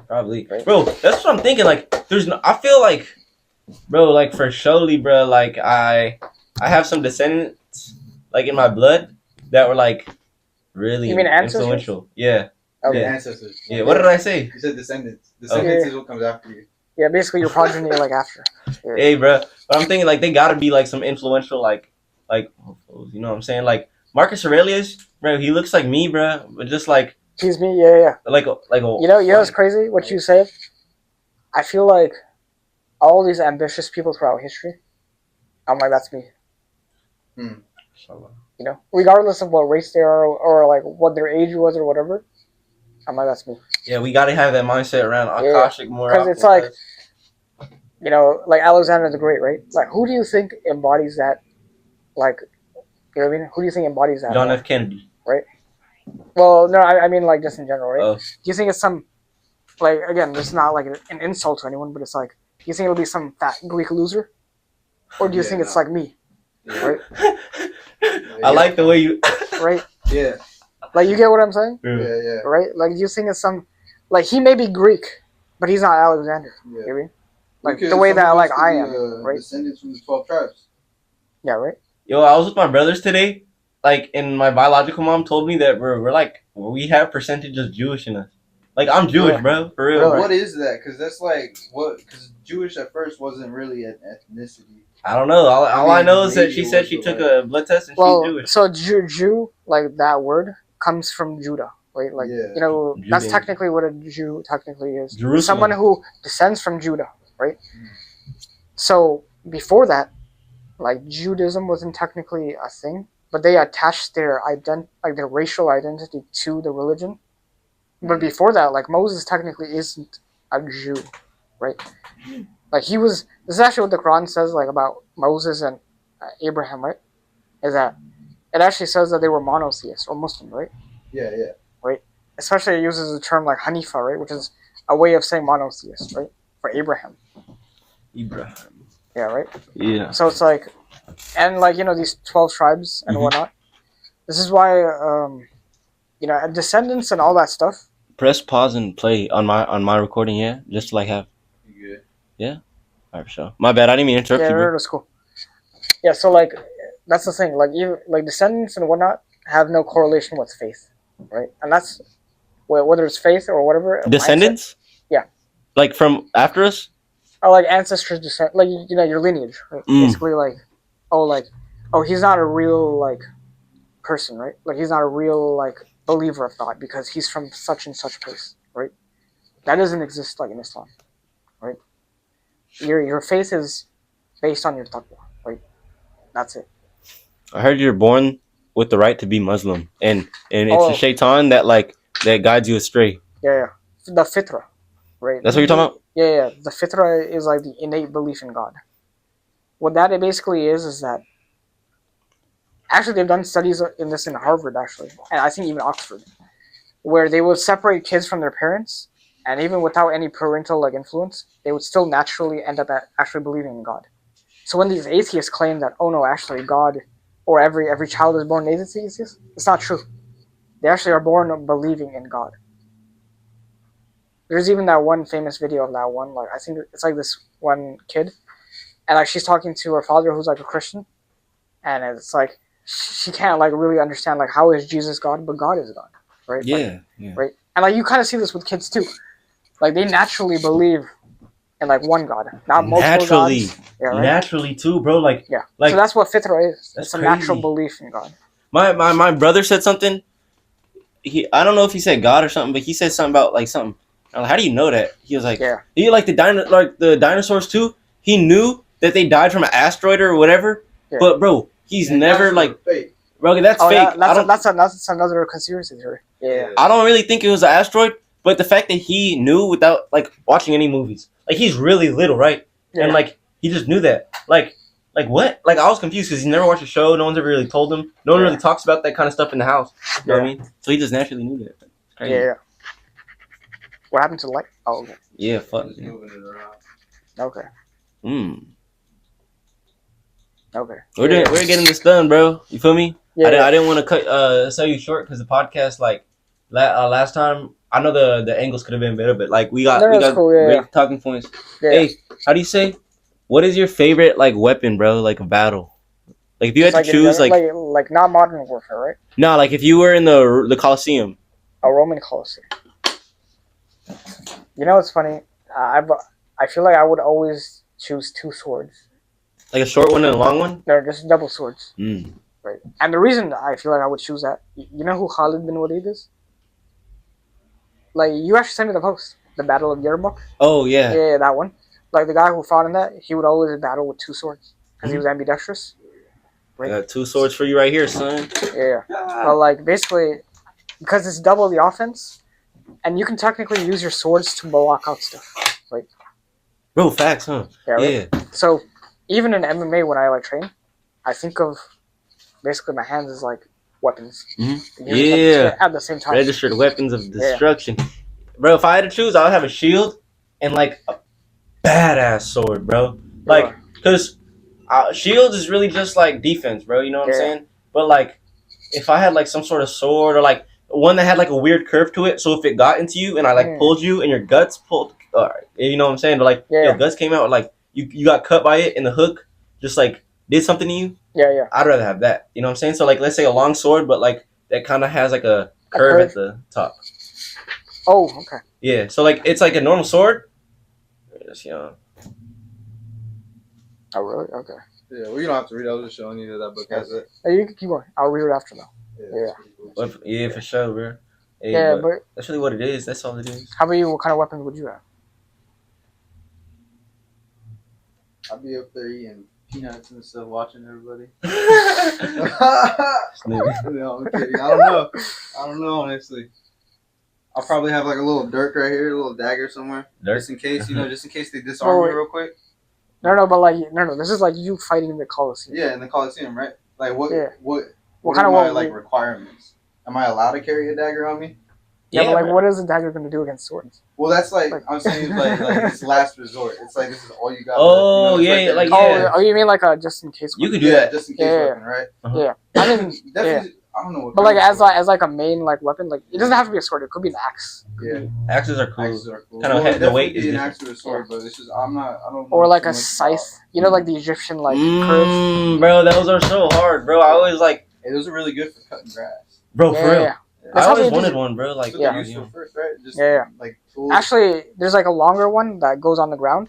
Probably, right. Bro. That's what I'm thinking. Like, I feel like, bro. Like for surely, bro. Like I have some descendants like in my blood that were like really influential. Yeah. Okay. Yeah. Ancestors. Yeah. What did I say? You said descendants. Descendants is what comes after you. Yeah, basically your progeny like after. Yeah. Hey, bro. But I'm thinking like they gotta be like some influential like you know what I'm saying? Like Marcus Aurelius, bro. He looks like me, bro. But just like. He's me, yeah. Like you know what's crazy? What you say? I feel like all these ambitious people throughout history. I'm like, that's me. You know, regardless of what race they are or like what their age was or whatever. I'm like, that's me. Yeah, we gotta have that mindset around Akashic more. Because it's like, like Alexander the Great, right? Like, who do you think embodies that? Like, you know what I mean? Who do you think embodies that? John F. Kennedy. Right? Well, no, I mean like just in general, right? Oh. Do you think it's some, like, again, this is not like an insult to anyone, but it's like, do you think it'll be some fat Greek loser? Or do you think it's like me? Yeah. Right? I like the way you... Right? Yeah. Like, you get what I'm saying? Yeah. Right? Like, do you think it's some, like, he may be Greek, but he's not Alexander. Yeah. You know what I mean? Like, because the way that, like, I am, right? Descendants from the 12 tribes. Yeah, right? Yo, I was with my brothers today. Like, and my biological mom told me that we have percentage of Jewish in us. Like, I'm Jewish, bro, for real. Bro, what is that? Because that's like, because Jewish at first wasn't really an ethnicity. I don't know. All I know is that she said she took a blood test and she's Jewish. So Jew, like that word, comes from Judah, right? Like, that's technically what a Jew technically is. Jerusalem. Someone who descends from Judah, right? So, before that, like, Judaism wasn't technically a thing. but they attached their their racial identity to the religion. But before that, like Moses technically isn't a Jew, right? Like he was. This is actually what the Quran says, like about Moses and Abraham, right? Is that it actually says that they were monotheists or Muslim, right? Yeah. Right. Especially it uses the term like Hanifa, right, which is a way of saying monotheist, right, for Abraham. Ibrahim. Yeah. Right. Yeah. So it's like, and like these 12 tribes and whatnot. This is why descendants and all that stuff. Press pause and play on my recording, yeah? Just to like have. You good? Yeah? Alright, sure. My bad, I didn't mean to interrupt you, bro. That's cool. Yeah, so like that's the thing. Like descendants and whatnot have no correlation with faith, right? And that's whether it's faith or whatever. Descendants? Yeah. Like from after us? Or like ancestors descent, like your lineage, right? Basically, he's not a real like person, right? Like he's not a real like believer of God because he's from such and such place, right? That doesn't exist like in Islam, right? Your faith is based on your taqwa, right? That's it. I heard you're born with the right to be Muslim, and it's the shaitan that guides you astray. Yeah. The fitra, right? That's what you're talking about? Yeah. The fitra is like the innate belief in God. What that basically is that actually they've done studies in this in Harvard actually, and I think even Oxford, where they would separate kids from their parents, and even without any parental like influence, they would still naturally end up actually believing in God. So when these atheists claim that, oh no, actually God, or every child is born an atheist, it's not true. They actually are born believing in God. There's even that one famous video of that one, like I think it's like this one kid, and like she's talking to her father who's like a Christian, and it's like she can't like really understand like how is Jesus God, but God is God, right? Yeah. Right, and like you kind of see this with kids too, like they naturally believe in like one God, not multiple gods. Yeah, right? Naturally too, bro. Like so that's what fitra is. It's a natural belief in God. My brother said something. I don't know if he said God or something, but he said something about like something. I'm like, how do you know that? He was like, he like the dinosaurs too. He knew that they died from an asteroid or whatever. Yeah. But bro, he's never like fake. Bro, that's fake. That's another conspiracy theory. Yeah. I don't really think it was an asteroid, but the fact that he knew without like watching any movies, like he's really little, right? Yeah. And like he just knew that, like what? Like I was confused because he never watched a show. No one's ever really told him. No one really talks about that kind of stuff in the house. You know what I mean? So he just naturally knew that. Yeah. What happened to the light? Oh, okay. Yeah, fuck. Moving it around. Okay. Okay. We're getting this done, bro. You feel me? Yeah. I didn't want to sell you short because the podcast last time I know the angles could have been better, but like we got great talking points. Yeah. Hey, how do you say? What is your favorite like weapon, bro? Like a battle. Like if you had to choose, like not modern warfare, right? No, like if you were in the Colosseum. A Roman Colosseum. You know, it's funny. I feel like I would always choose two swords. Like a short one and a long one? No, just double swords. Right. And the reason I feel like I would choose that, you know who Khalid bin Walid is? Like, you actually sent me the post. The Battle of Yarmouk. Oh, yeah. Yeah, that one. Like, the guy who fought in that, he would always battle with two swords. Because he was ambidextrous. Right? I got two swords for you right here, son. Yeah. But, like, basically, because it's double the offense, and you can technically use your swords to block out stuff. Right? Bro, facts, huh? Yeah, right? Yeah. So, even in MMA, when I, like, train, I think of basically my hands as, like, weapons. Mm-hmm. Yeah. At the same time. Registered weapons of destruction. Yeah. Bro, if I had to choose, I would have a shield and, like, a badass sword, bro. Like, because shields is really just, like, defense, bro. You know what I'm saying? But, like, if I had, like, some sort of sword or, like, one that had, like, a weird curve to it, so if it got into you and I, like, pulled you and your guts pulled, you know what I'm saying? But, like, your guts came out, like, you got cut by it and the hook just, like, did something to you. Yeah. I'd rather have that. You know what I'm saying? So, like, let's say a long sword, but, like, that kind of has, like, a curve at the top. Oh, okay. Yeah, so, like, it's like a normal sword. Just, Oh, really? Okay. Yeah, well, you don't have to read it. I was just showing you that book has it. Hey, you can keep going. I'll read it after now. Cool. Yeah, for sure, bro. Hey, yeah, but that's really what it is. That's all it is. How about you? What kind of weapons would you have? I'd be up there eating peanuts and stuff, watching everybody. No, I'm kidding. I don't know, honestly. I'll probably have like a little dirk right here, a little dagger somewhere. Dirk? Just in case, just in case they disarm me real quick. No, but like, no. This is like you fighting in the Coliseum. Yeah, in the Coliseum, right? Like, what What are kind my of like requirements? Am I allowed to carry a dagger on me? Yeah, but like, bro. what is a dagger going to do against swords? Well, that's like I'm saying, like it's last resort. It's like this is all you got. Oh, left. yeah, like yeah. Oh, you mean like a just in case? You weapon? could do that. Just in case weapon, right? Yeah, I mean, definitely. I don't know. What but like as like a main like weapon, like it doesn't have to be a sword. It could be an axe. Yeah, axes are cool. Kind of the weight is an different. axe or a sword, but it's just I don't. Know or like a scythe. You know, like the Egyptian like curves. Bro, those are so hard, bro. I always like. Hey, those are really good for cutting grass. Bro, for real. Yeah. I always wanted one, bro. Like, useful first, right? Just, like tools. Actually, there's like a longer one that goes on the ground,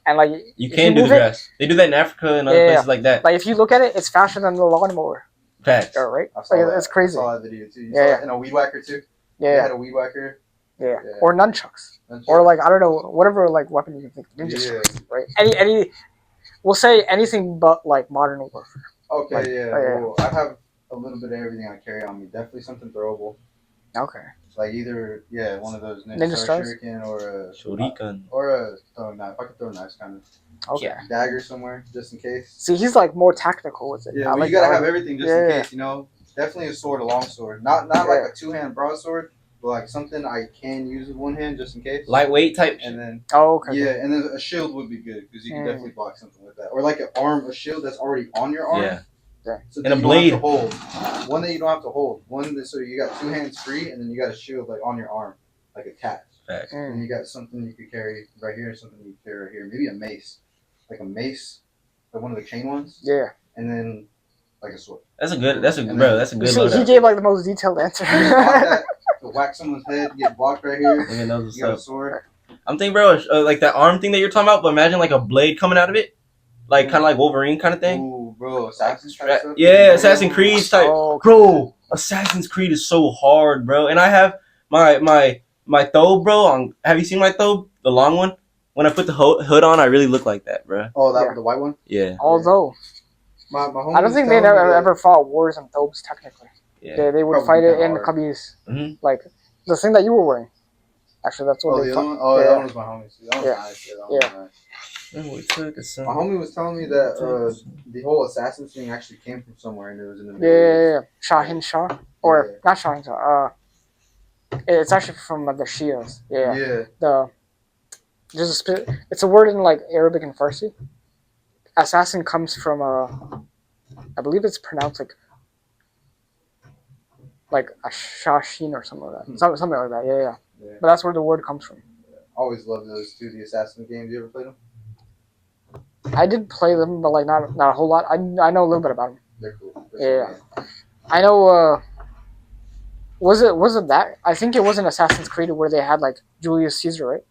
and like you can do the grass. They do that in Africa and other places like that. Like if you look at it, it's faster than the lawnmower. Facts. Right? I saw that. It's crazy. I saw that video too. You saw it in a weed whacker too. Yeah. They had a weed whacker. Yeah. Or nunchucks. Or like I don't know, whatever like weapon you can think. Ninja right? Any. We'll say anything but like modern warfare. Okay. Like, Well, I have a little bit of everything I carry on me. Definitely something throwable. Okay. Like either one of those ninja stars shuriken or a shuriken or a throwing knife. I could throw knives kind of. Okay. Dagger somewhere just in case. See, he's like more tactical with it. Yeah, you gotta have everything just in case. Definitely a sword, a long sword, not like a 2-hand broadsword, but like something I can use with one hand just in case. Lightweight type. And then okay. And then a shield would be good because you can definitely block something with that, or like a shield that's already on your arm. Yeah. So and a blade. Hold. One that you don't have to hold. So you got 2 hands free, and then you got a shield like on your arm, like attached. Facts. And you got something you could carry right here, something you could carry right here. Maybe a mace, like one of the chain ones. Yeah. And then like a sword. That's a good loadout. He gave like the most detailed answer. To whack someone's head, get blocked right here. You got a sword. I'm thinking, bro, like that arm thing that you're talking about, but imagine like a blade coming out of it, like kind of like Wolverine kind of thing. Ooh, bro, Assassin's Creed. Yeah, Assassin's Creed type. Bro, Assassin's Creed is so hard, bro. And I have my thobe, bro. Have you seen my thobe, the long one? When I put the hood on, I really look like that, bro. Oh, the white one. Yeah. Although, my homie I don't think they ever fought wars in thobes technically. Yeah. They would fight it in the cubbies. Mm-hmm. Like the thing that you were wearing. Actually, that's what they fought. That one was my homie. That was nice. My homie was telling me that the whole assassin thing actually came from somewhere, and it was in the Middle East. Shahin Shah, or not Shahin Shah. It's actually from the Shias. Yeah. It's a word in like Arabic and Farsi. Assassin comes from I believe it's pronounced like a Shashin or something like that. Something like that. Yeah. But that's where the word comes from. Always loved those two, the Assassin games. You ever played them? I did play them, but like not a whole lot. I know a little bit about them. They're cool. I know. Was it that? I think it was in Assassin's Creed where they had like Julius Caesar, right?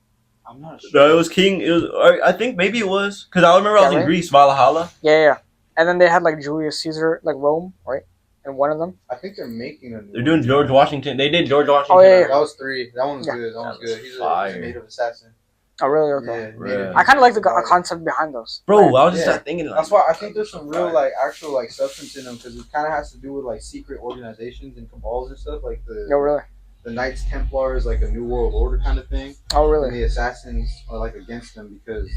I'm not sure. No, it was King. It was. I think maybe it was because I remember I was in Greece, Valhalla. Yeah. And then they had like Julius Caesar, like Rome, right? And one of them. I think they're making a. They're doing George Washington. They did George Washington. Oh yeah. That was 3. That one was good. That one's good. He's a native assassin. Oh really? Okay. Yeah, I kind of like the concept behind those. Bro, I was just thinking. Like, that's why I think there's some real actual substance in them because it kind of has to do with like secret organizations and cabals and stuff like the. No, really. The Knights Templar is like a New World Order kind of thing. Oh really? And the assassins are like against them because,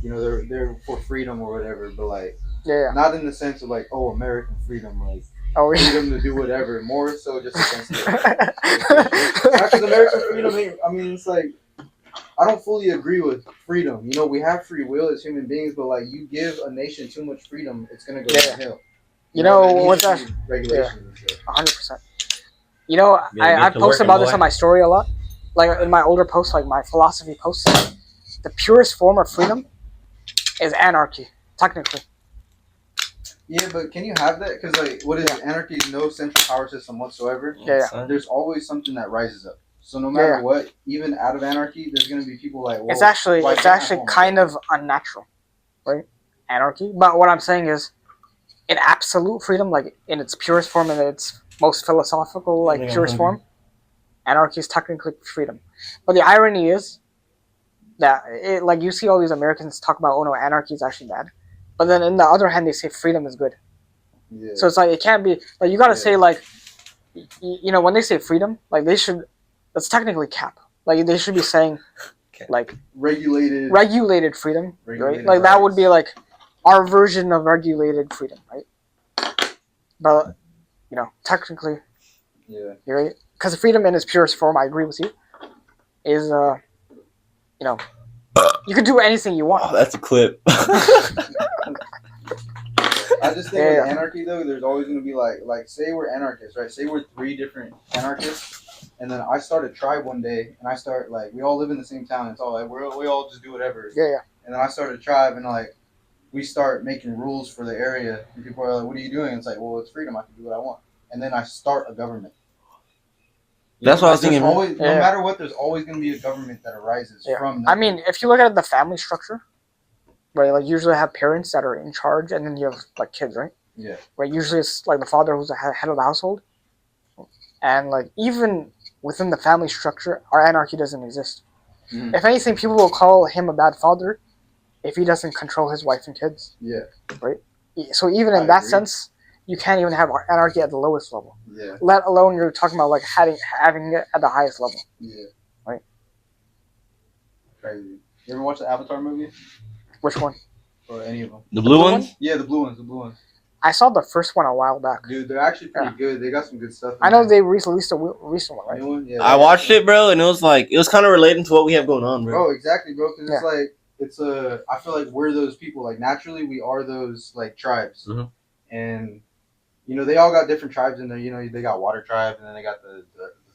they're for freedom or whatever, but like. Yeah. Not in the sense of like American freedom like. Freedom to do whatever. More so just against it. Because American freedom, it's like. I don't fully agree with freedom. We have free will as human beings, but like you give a nation too much freedom, it's gonna go downhill. What's that? Regulations. 100%. I post about this on my story a lot. Like in my older posts, like my philosophy posts, the purest form of freedom is anarchy, technically. Yeah, but can you have that? Because like, what is anarchy? No central power system whatsoever. Yeah. There's always something that rises up. So no matter what, even out of anarchy, there's gonna be people like. It's actually kind of unnatural, right? Anarchy. But what I'm saying is, in absolute freedom, like in its purest form and its most philosophical, purest form, anarchy is technically freedom. But the irony is that you see all these Americans talk about, oh no, anarchy is actually bad, but then in the other hand they say freedom is good. Yeah. So it's like it can't be like you gotta say like, you know, when they say freedom, like they should. That's technically cap. Like they should be saying, like regulated freedom, regulated right? Like that would be rights. like our version of regulated freedom, right? But you know, technically, Yeah. you're right. Because freedom in its purest form, I agree with you, is you know, you can do anything you want. Oh, that's a clip. I just think with anarchy though, there's always gonna be like say we're anarchists, right? Say we're 3 different anarchists, and then I start a tribe one day, and I start like we all live in the same town. It's all like we all just do whatever. Yeah. And then I start a tribe, and like we start making rules for the area, and people are like, "What are you doing?" And it's like, "Well, it's freedom. I can do what I want." And then I start a government. That's what I was thinking. Always, no matter what, there's always going to be a government that arises from. I mean, if you look at the family structure, right? Like usually have parents that are in charge, and then you have like kids, right? Yeah. Right. Usually it's like the father who's the head of the household, and like even within the family structure, our anarchy doesn't exist. Mm-hmm. If anything, people will call him a bad father if he doesn't control his wife and kids. Yeah. Right. So even in that sense, you can't even have anarchy at the lowest level. Yeah. Let alone you're talking about like having it at the highest level. Yeah. Right. Crazy. You ever watch the Avatar movie? Which one? Or any of them? The blue ones? Yeah, the blue ones. The blue ones. I saw the first one a while back. Dude, they're actually pretty good. They got some good stuff. I know they released a recent one, right? New one? Yeah, I watched it, bro, and it was kind of relating to what we have going on, bro. Oh, exactly, bro. Because it's like I feel like we're those people. Like naturally, we are those like tribes, and you know they all got different tribes in there. You know they got water tribe, and then they got the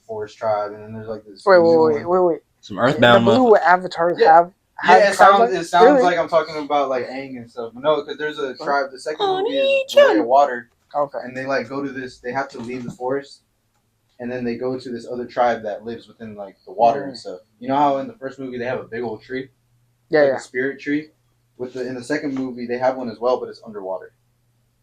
forest tribe, and then there's like this. Wait. Some earthbound. The blue avatars have. Yeah, it sounds really? Like I'm talking about like Aang and stuff. No, because there's a tribe. The second movie is Way of Water. Okay. And they like go to this. They have to leave the forest, and then they go to this other tribe that lives within like the water and stuff. You know how in the first movie they have a big old tree, a spirit tree. In the second movie they have one as well, but it's underwater.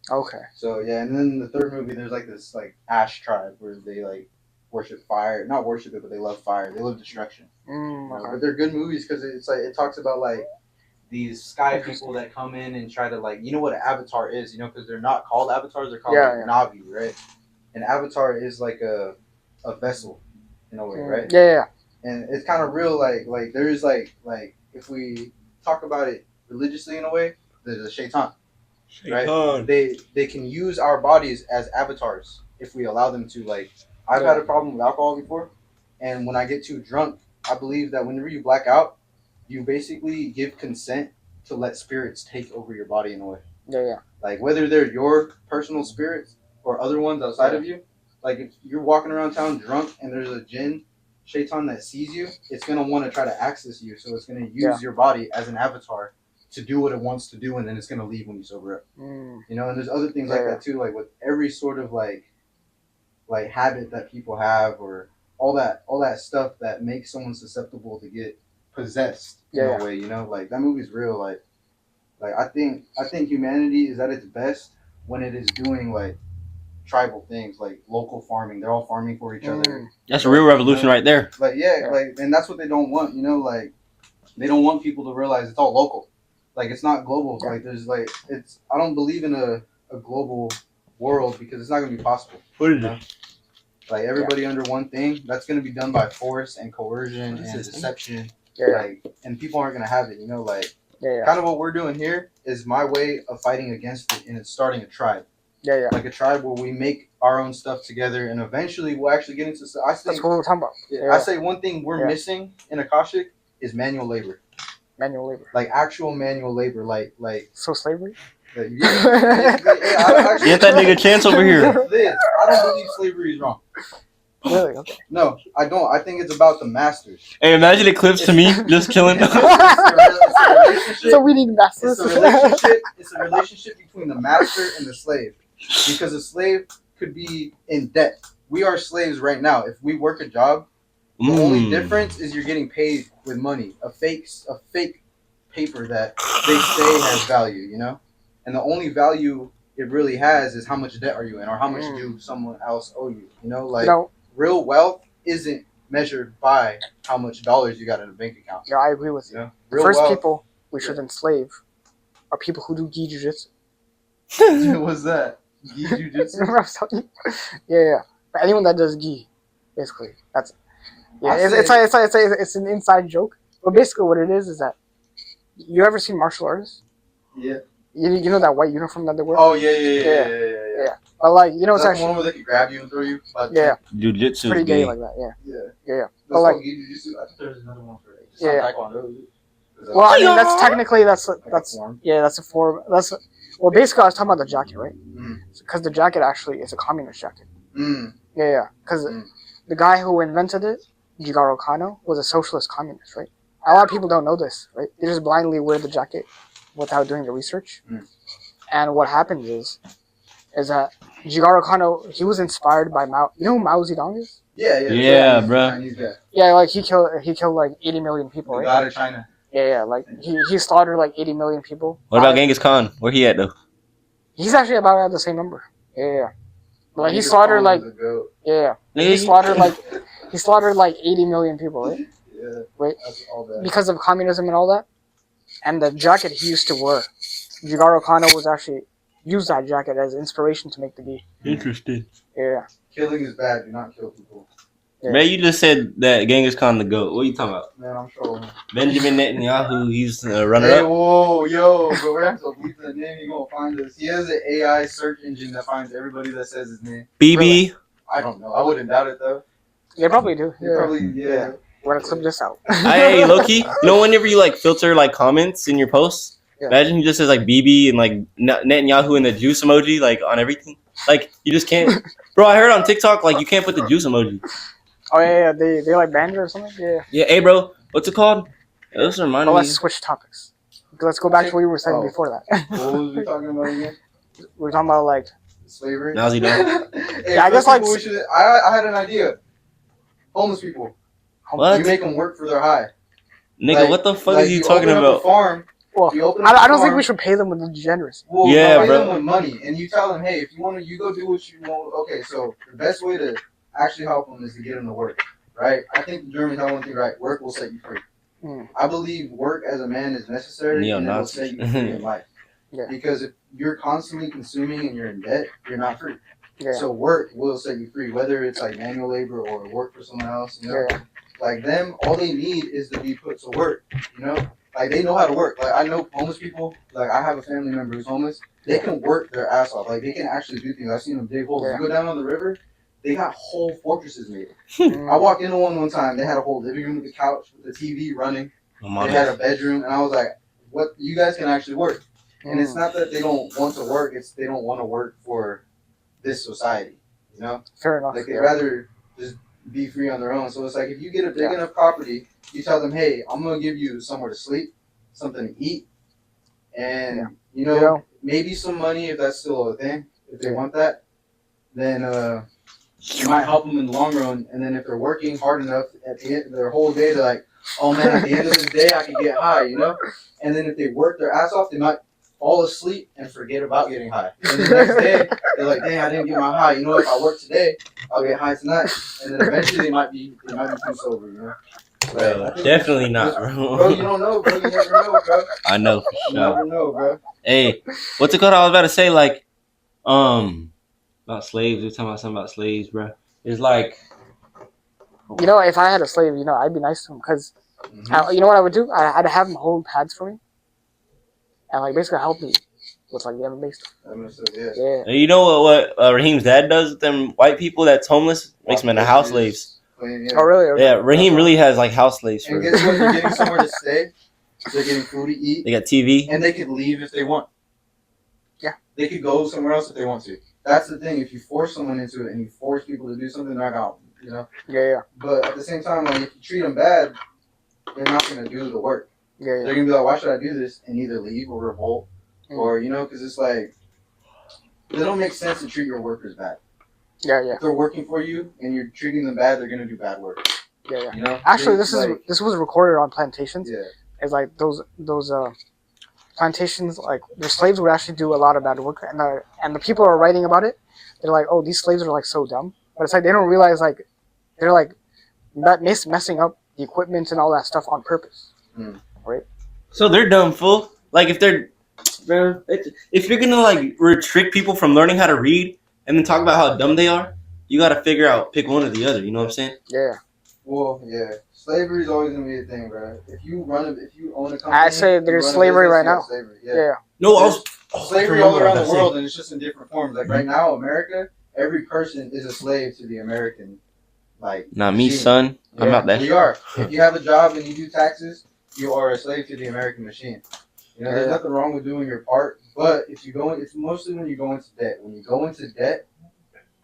Okay. So yeah, and then in the third movie there's like this like ash tribe where they like worship fire, not worship it, but they love fire. They love destruction. But they're good movies because it's like it talks about like these sky people that come in and try to like what an avatar is, because they're not called avatars, they're called Navi, right? An avatar is like a vessel in a way, right? Yeah. And it's kind of real, like there's like if we talk about it religiously in a way, there's a shaitan. Right? They can use our bodies as avatars if we allow them to. Like I've had a problem with alcohol before, and when I get too drunk, I believe that whenever you black out, you basically give consent to let spirits take over your body in a way. Yeah. Like whether they're your personal spirits or other ones outside of you. Like if you're walking around town drunk and there's a jinn, shaitan that sees you, it's gonna want to try to access you. So it's gonna use your body as an avatar to do what it wants to do, and then it's gonna leave when you sober up. And there's other things like that too. Like with every sort of like habit that people have, or all that stuff that makes someone susceptible to get possessed in a way, like that movie's real. Like I think humanity is at its best when it is doing like tribal things, like local farming. They're all farming for each other. That's a real revolution right there. Like and that's what they don't want. Like they don't want people to realize it's all local. Like it's not global. Like there's like I don't believe in a global world because it's not gonna be possible. What is it? Like everybody under one thing, that's gonna be done by force and coercion and deception. Like and people aren't gonna have it. Kind of what we're doing here is my way of fighting against it, and it's starting a tribe. Like a tribe where we make our own stuff together, and eventually we'll actually get into. That's what we're talking about. I say one thing we're missing in Akashic is manual labor. Manual labor. Like actual manual labor, like. So slavery. Get that nigga Chance over here. I don't believe slavery is wrong. Really? Okay. No, I don't. I think it's about the masters. Hey, imagine it clips to me just killing. It's a relationship. So we need masters. It's a relationship between the master and the slave, because a slave could be in debt. We are slaves right now. If we work a job, the only difference is you're getting paid with money, a fake paper that they say has value, and the only value it really has is how much debt are you in, or how much do someone else owe you. Real wealth isn't measured by how much dollars you got in a bank account. Yeah, I agree with you. The first people we should enslave are people who do gi-jitsu. What's that? Gi jujutsu. Remember I was telling you? Yeah. But anyone that does gi, basically, that's yeah. It's an inside joke. But basically, what it is that you ever seen martial artists? Yeah. You know that white uniform that they wear? Oh yeah. But like you know, Is it's that the actually one where they could grab you and throw you? yeah, Jujitsu it's pretty is gay gay. like that. Yeah. Yeah. That's But like, called gi jujutsu. I thought there was another one for it. It's Yeah. not taekwondo. well, I mean, that's technically like a form. yeah, that's a form. Well, basically, I was talking about the jacket, right? Mm. Because the jacket actually is a communist jacket. Mm. Yeah. Because the guy who invented it, Jigoro Kano, was a socialist communist, right? A lot of people don't know this, right? They just blindly wear the jacket without doing the research. Mm. And what happens is that Jigoro Kano, he was inspired by Mao. You know who Mao Zedong is? Yeah, bro. Chinese guy. Yeah, like he killed like 80 million people, The right? god of China. Yeah, like he slaughtered like 80 million people. What about Genghis Khan? Where he at though? He's actually about at the same number. Yeah. Like he Genghis slaughtered Khan like was a goat. yeah. Nigga, He slaughtered like 80 million people, right? Yeah. Right. That's all that. Because of communism and all that. And the jacket he used to wear, Jigoro Kano was actually used that jacket as inspiration to make the gi. Interesting. Yeah. Killing is bad. Do not kill people. Yeah. Man, you just said that Genghis Khan the GOAT. What are you talking about? Man, I'm sure. Benjamin Netanyahu, he's runner Hey, up. whoa, yo, but we're have to leave the name. You gonna find us? He has an AI search engine that finds everybody that says his name. BB. Really? I don't know. I wouldn't doubt it though. They probably do. They probably yeah. We're gonna clip this out. Hey, Loki. You know, whenever you like filter like comments in your posts, Yeah. imagine he just says like BB and like Netanyahu and the juice emoji like on everything. Like you just can't. Bro, I heard on TikTok like you can't put the juice emoji. Oh yeah, they like banned it or something. Yeah. Yeah, hey bro, what's it called? This reminded Well, me. let's switch topics. Let's go back to what you were saying before that. What was we talking about again? We were talking about like Slavery. Now's he done? Hey, Yeah, I guess, like- we should. I had an idea. Homeless people. What? You make them work for their high. Nigga, Like- what the fuck like is you you talking open up a about? farm. Well, You open up I a don't think farm. we should pay them with the degeneracy. Well, Yeah, pay bro. them with money, and you tell them, hey, if you want to, you go do what you want. Okay, so the best way to actually help them is to get them to work, right? I think the Germans have one thing right: work will set you free. I believe work as a man is necessary, and it will set you free in life. Yeah. Because if you're constantly consuming and you're in debt, you're not free. Yeah. So work will set you free, whether it's like manual labor or work for someone else. You know, Yeah. like them, all they need is to be put to work. You know, like they know how to work. Like I know homeless people. Like I have a family member who's homeless. They can work their ass off. Like they can actually do things. I've seen them dig holes. Yeah. You go down on the river, they got whole fortresses made. Mm. I walked into one time. They had a whole living room with a couch with the TV running. They had a bedroom, and I was like, "What? You guys can actually work." And it's not that they don't want to work; it's they don't want to work for this society. You know, Fair enough. like they'd rather just be free on their own. So it's like if you get a big enough property, you tell them, "Hey, I'm gonna give you somewhere to sleep, something to eat, and you know, maybe some money if that's still a thing. If they want that, then you might help them in the long run. And then if they're working hard enough at the end, their whole day, they're like, oh man, at the end of this day, I can get high, you know. And then if they work their ass off, they might fall asleep and forget about getting high. And the next day, they're like, dang, I didn't get my high. You know, if I work today, I'll get high tonight. And then eventually they might be too sober, you know. Bro, definitely not, Bro, bro. you don't know, bro. You never know, bro. I know for You sure. never know, bro. Hey, what's it called? I was about to say like, about slaves. We're talking about something about slaves, bro. It's like, You know, if I had a slave, you know, I'd be nice to him because, you know what I would do? I'd have him hold pads for me, and like basically help me with like the MMA stuff. Yeah. you know what Raheem's dad does with them white people that's homeless? Makes them into house slaves. Yeah. Oh really? Okay. Yeah, Raheem really has like house slaves for. And guess what? They're getting somewhere to stay. They're getting food to eat. They got TV. And they could leave if they want. Yeah. They could go somewhere else if they want to. That's the thing. If you force someone into it and you force people to do something, they're not, you know. Yeah. But at the same time, like if you treat them bad, they're not going to do the work. Yeah. They're going to be like, why should I do this? And either leave or revolt. Or, you know, because it's like, it don't make sense to treat your workers bad. Yeah. If they're working for you and you're treating them bad, they're going to do bad work. Yeah. You know? Actually, They, this was recorded on plantations. Yeah. It's like those plantations, like the slaves would actually do a lot of bad work, and the people are writing about it. They're like, oh, these slaves are like so dumb, but it's like they don't realize like they're like messing up the equipment and all that stuff on purpose. Mm. Right? So they're dumb, fool. Like if they're man. If you're gonna like restrict people from learning how to read and then talk about how dumb they are, you gotta figure out pick one or the other. You know what I'm saying? Yeah. Well, yeah. Slavery is always gonna be a thing, bro. If you own a company, I say there's slavery right now. Slavery. Yeah. No, I was slavery all around the world, and it's just in different forms. Like right now, America, every person is a slave to the American. Like not me, son. Yeah, I'm not that. We are. If you have a job and you do taxes, you are a slave to the American machine. You know, there's nothing wrong with doing your part, but if you go, it's mostly when you go into debt. When you go into debt,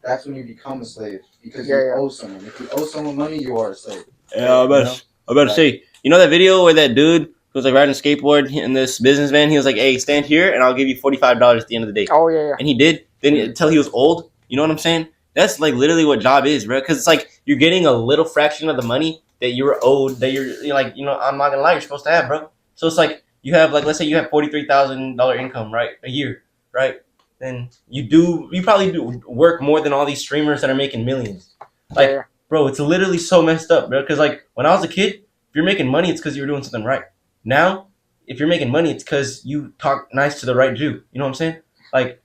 that's when you become a slave because you owe someone. If you owe someone money, you are a slave. Yeah, I better say. You know that video where that dude was like riding a skateboard and this businessman, he was like, "Hey, stand here and I'll give you $45 at the end of the day." Oh yeah. And he did. Then until he was old. You know what I'm saying? That's like literally what job is, bro. Because it's like you're getting a little fraction of the money that you were owed. That you're like, I'm not gonna lie, you're supposed to have, bro. So it's like you have like, let's say you have $43,000 income, right, a year, right? Then you probably do work more than all these streamers that are making millions. Like, bro, it's literally so messed up, bro. Because like when I was a kid, if you're making money, it's because you were doing something right. Now, if you're making money, it's because you talk nice to the right Jew. You know what I'm saying? Like,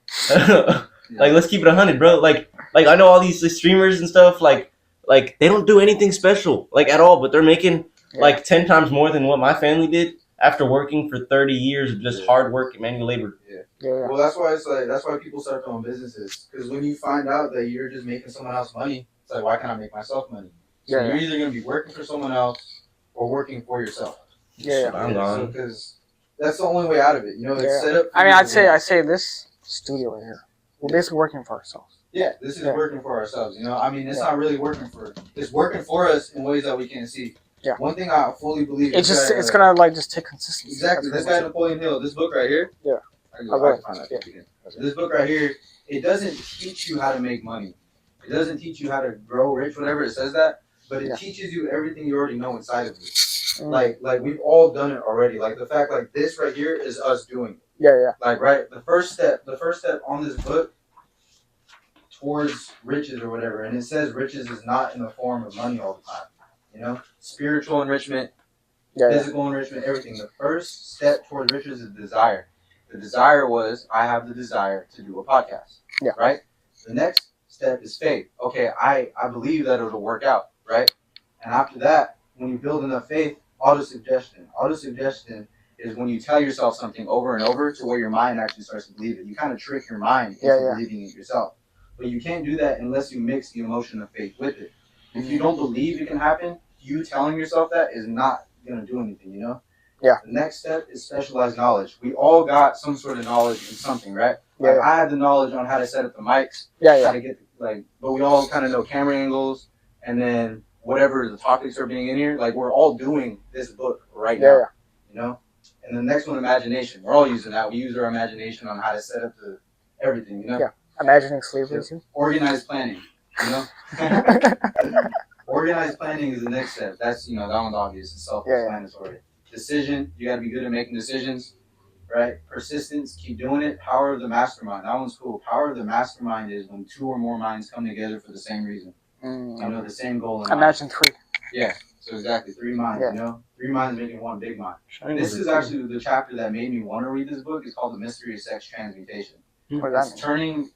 like let's keep it 100, bro. Like I know all these streamers and stuff. Like they don't do anything special, like at all. But they're making like 10 times more than what my family did after working for 30 years of just hard work and manual labor. Yeah. Well, that's why people start doing businesses, because when you find out that you're just making someone else money, it's like, why can't I make myself money? So you're either going to be working for someone else or working for yourself. So because that's the only way out of it. You know, it's set up. I mean, I'd say this studio right here, we're basically working for ourselves. Yeah, this is working for ourselves. You know, I mean, it's not really working for. It's working for us in ways that we can't see. Yeah. One thing I fully believe. It's gonna like just take consistency. Exactly. This guy Napoleon Hill. This book right here. Yeah. This book right here. It doesn't teach you how to make money. It doesn't teach you how to grow rich, whatever it says that. But it teaches you everything you already know inside of you. Like we've all done it already. Like the fact, like this right here is us doing it. Yeah. Like right, the first step on this book towards riches or whatever, and it says riches is not in the form of money all the time. You know, spiritual enrichment, physical enrichment, everything. The first step towards riches is desire. The desire was, I have the desire to do a podcast. Yeah. Right? The next step is faith. Okay, I believe that it'll work out, right? And after that, when you build enough faith, autosuggestion. Autosuggestion is when you tell yourself something over and over to where your mind actually starts to believe it. You kind of trick your mind into believing it yourself. But you can't do that unless you mix the emotion of faith with it. If you don't believe it can happen, you telling yourself that is not going to do anything, you know? Yeah. The next step is specialized knowledge. We all got some sort of knowledge in something, right? Like I have the knowledge on how to set up the mics, how to get, but we all kind of know camera angles, and then whatever the topics are being in here, like we're all doing this book right now, you know? And the next one, imagination. We're all using that. We use our imagination on how to set up everything, you know? Yeah. Imagining slavery too. Organized planning, you know? Organized planning is the next step. That's, that one's obvious. It's self-explanatory. Decision, you got to be good at making decisions, right? Persistence, keep doing it. Power of the mastermind. That one's cool. Power of the mastermind is when 2 or more minds come together for the same reason. The same goal. Imagine 3. Yeah. So exactly, 3 minds, 3 minds making one big mind. This is actually the chapter that made me want to read this book. It's called The Mystery of Sex Transmutation. It's turning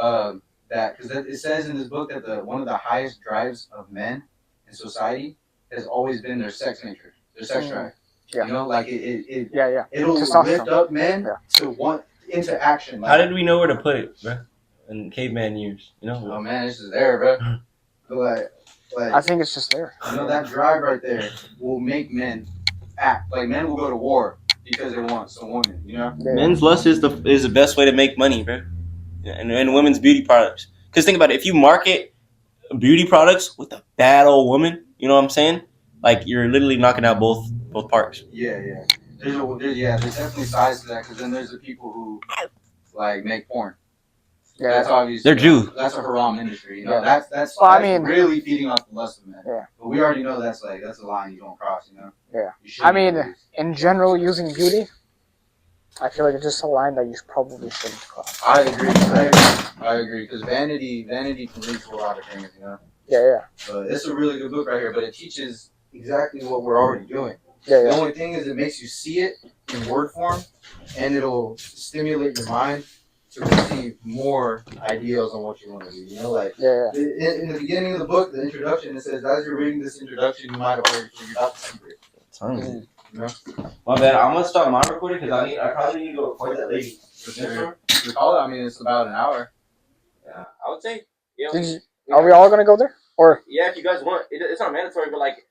that, because it says in this book that one of the highest drives of men in society has always been their sex nature, their sex drive. Yeah. You know, like it'll lift up men to want into action. Like, how did we know where to put it, bro? In caveman years, you know? Oh man, it's just there, bro. Like I think it's just there. You know, that drive right there will make men act. Like men will go to war because they want some woman. You know, men's lust is the best way to make money, bro. And women's beauty products. Because think about it, if you market beauty products with a bad old woman, you know what I'm saying? Like you're literally knocking out both parts. Yeah. There's definitely sides to that, because then there's the people who like make porn. Yeah, that's obviously they're Jews. That's a haram industry. You know, that's really feeding off the lust of men. Yeah. But we already know that's a line you don't cross. You know. Yeah. I mean, in general, using beauty, I feel like it's just a line that you probably shouldn't cross. I agree. Because vanity can lead to a lot of things. You know. Yeah. But it's a really good book right here. But it teaches exactly what we're already doing. Yeah. The only thing is, it makes you see it in word form, and it'll stimulate your mind to receive more ideas on what you want to do. You know, like in the beginning of the book, the introduction, it says, as you're reading this introduction, you might have already figured out the secret. Tons. You know? My bad. I'm gonna start my recording because I probably need to go record that lady. The call, I mean, it's about an hour. Yeah, I would say. Yeah. Are we all gonna go there? Or yeah, if you guys want, it's not mandatory, but like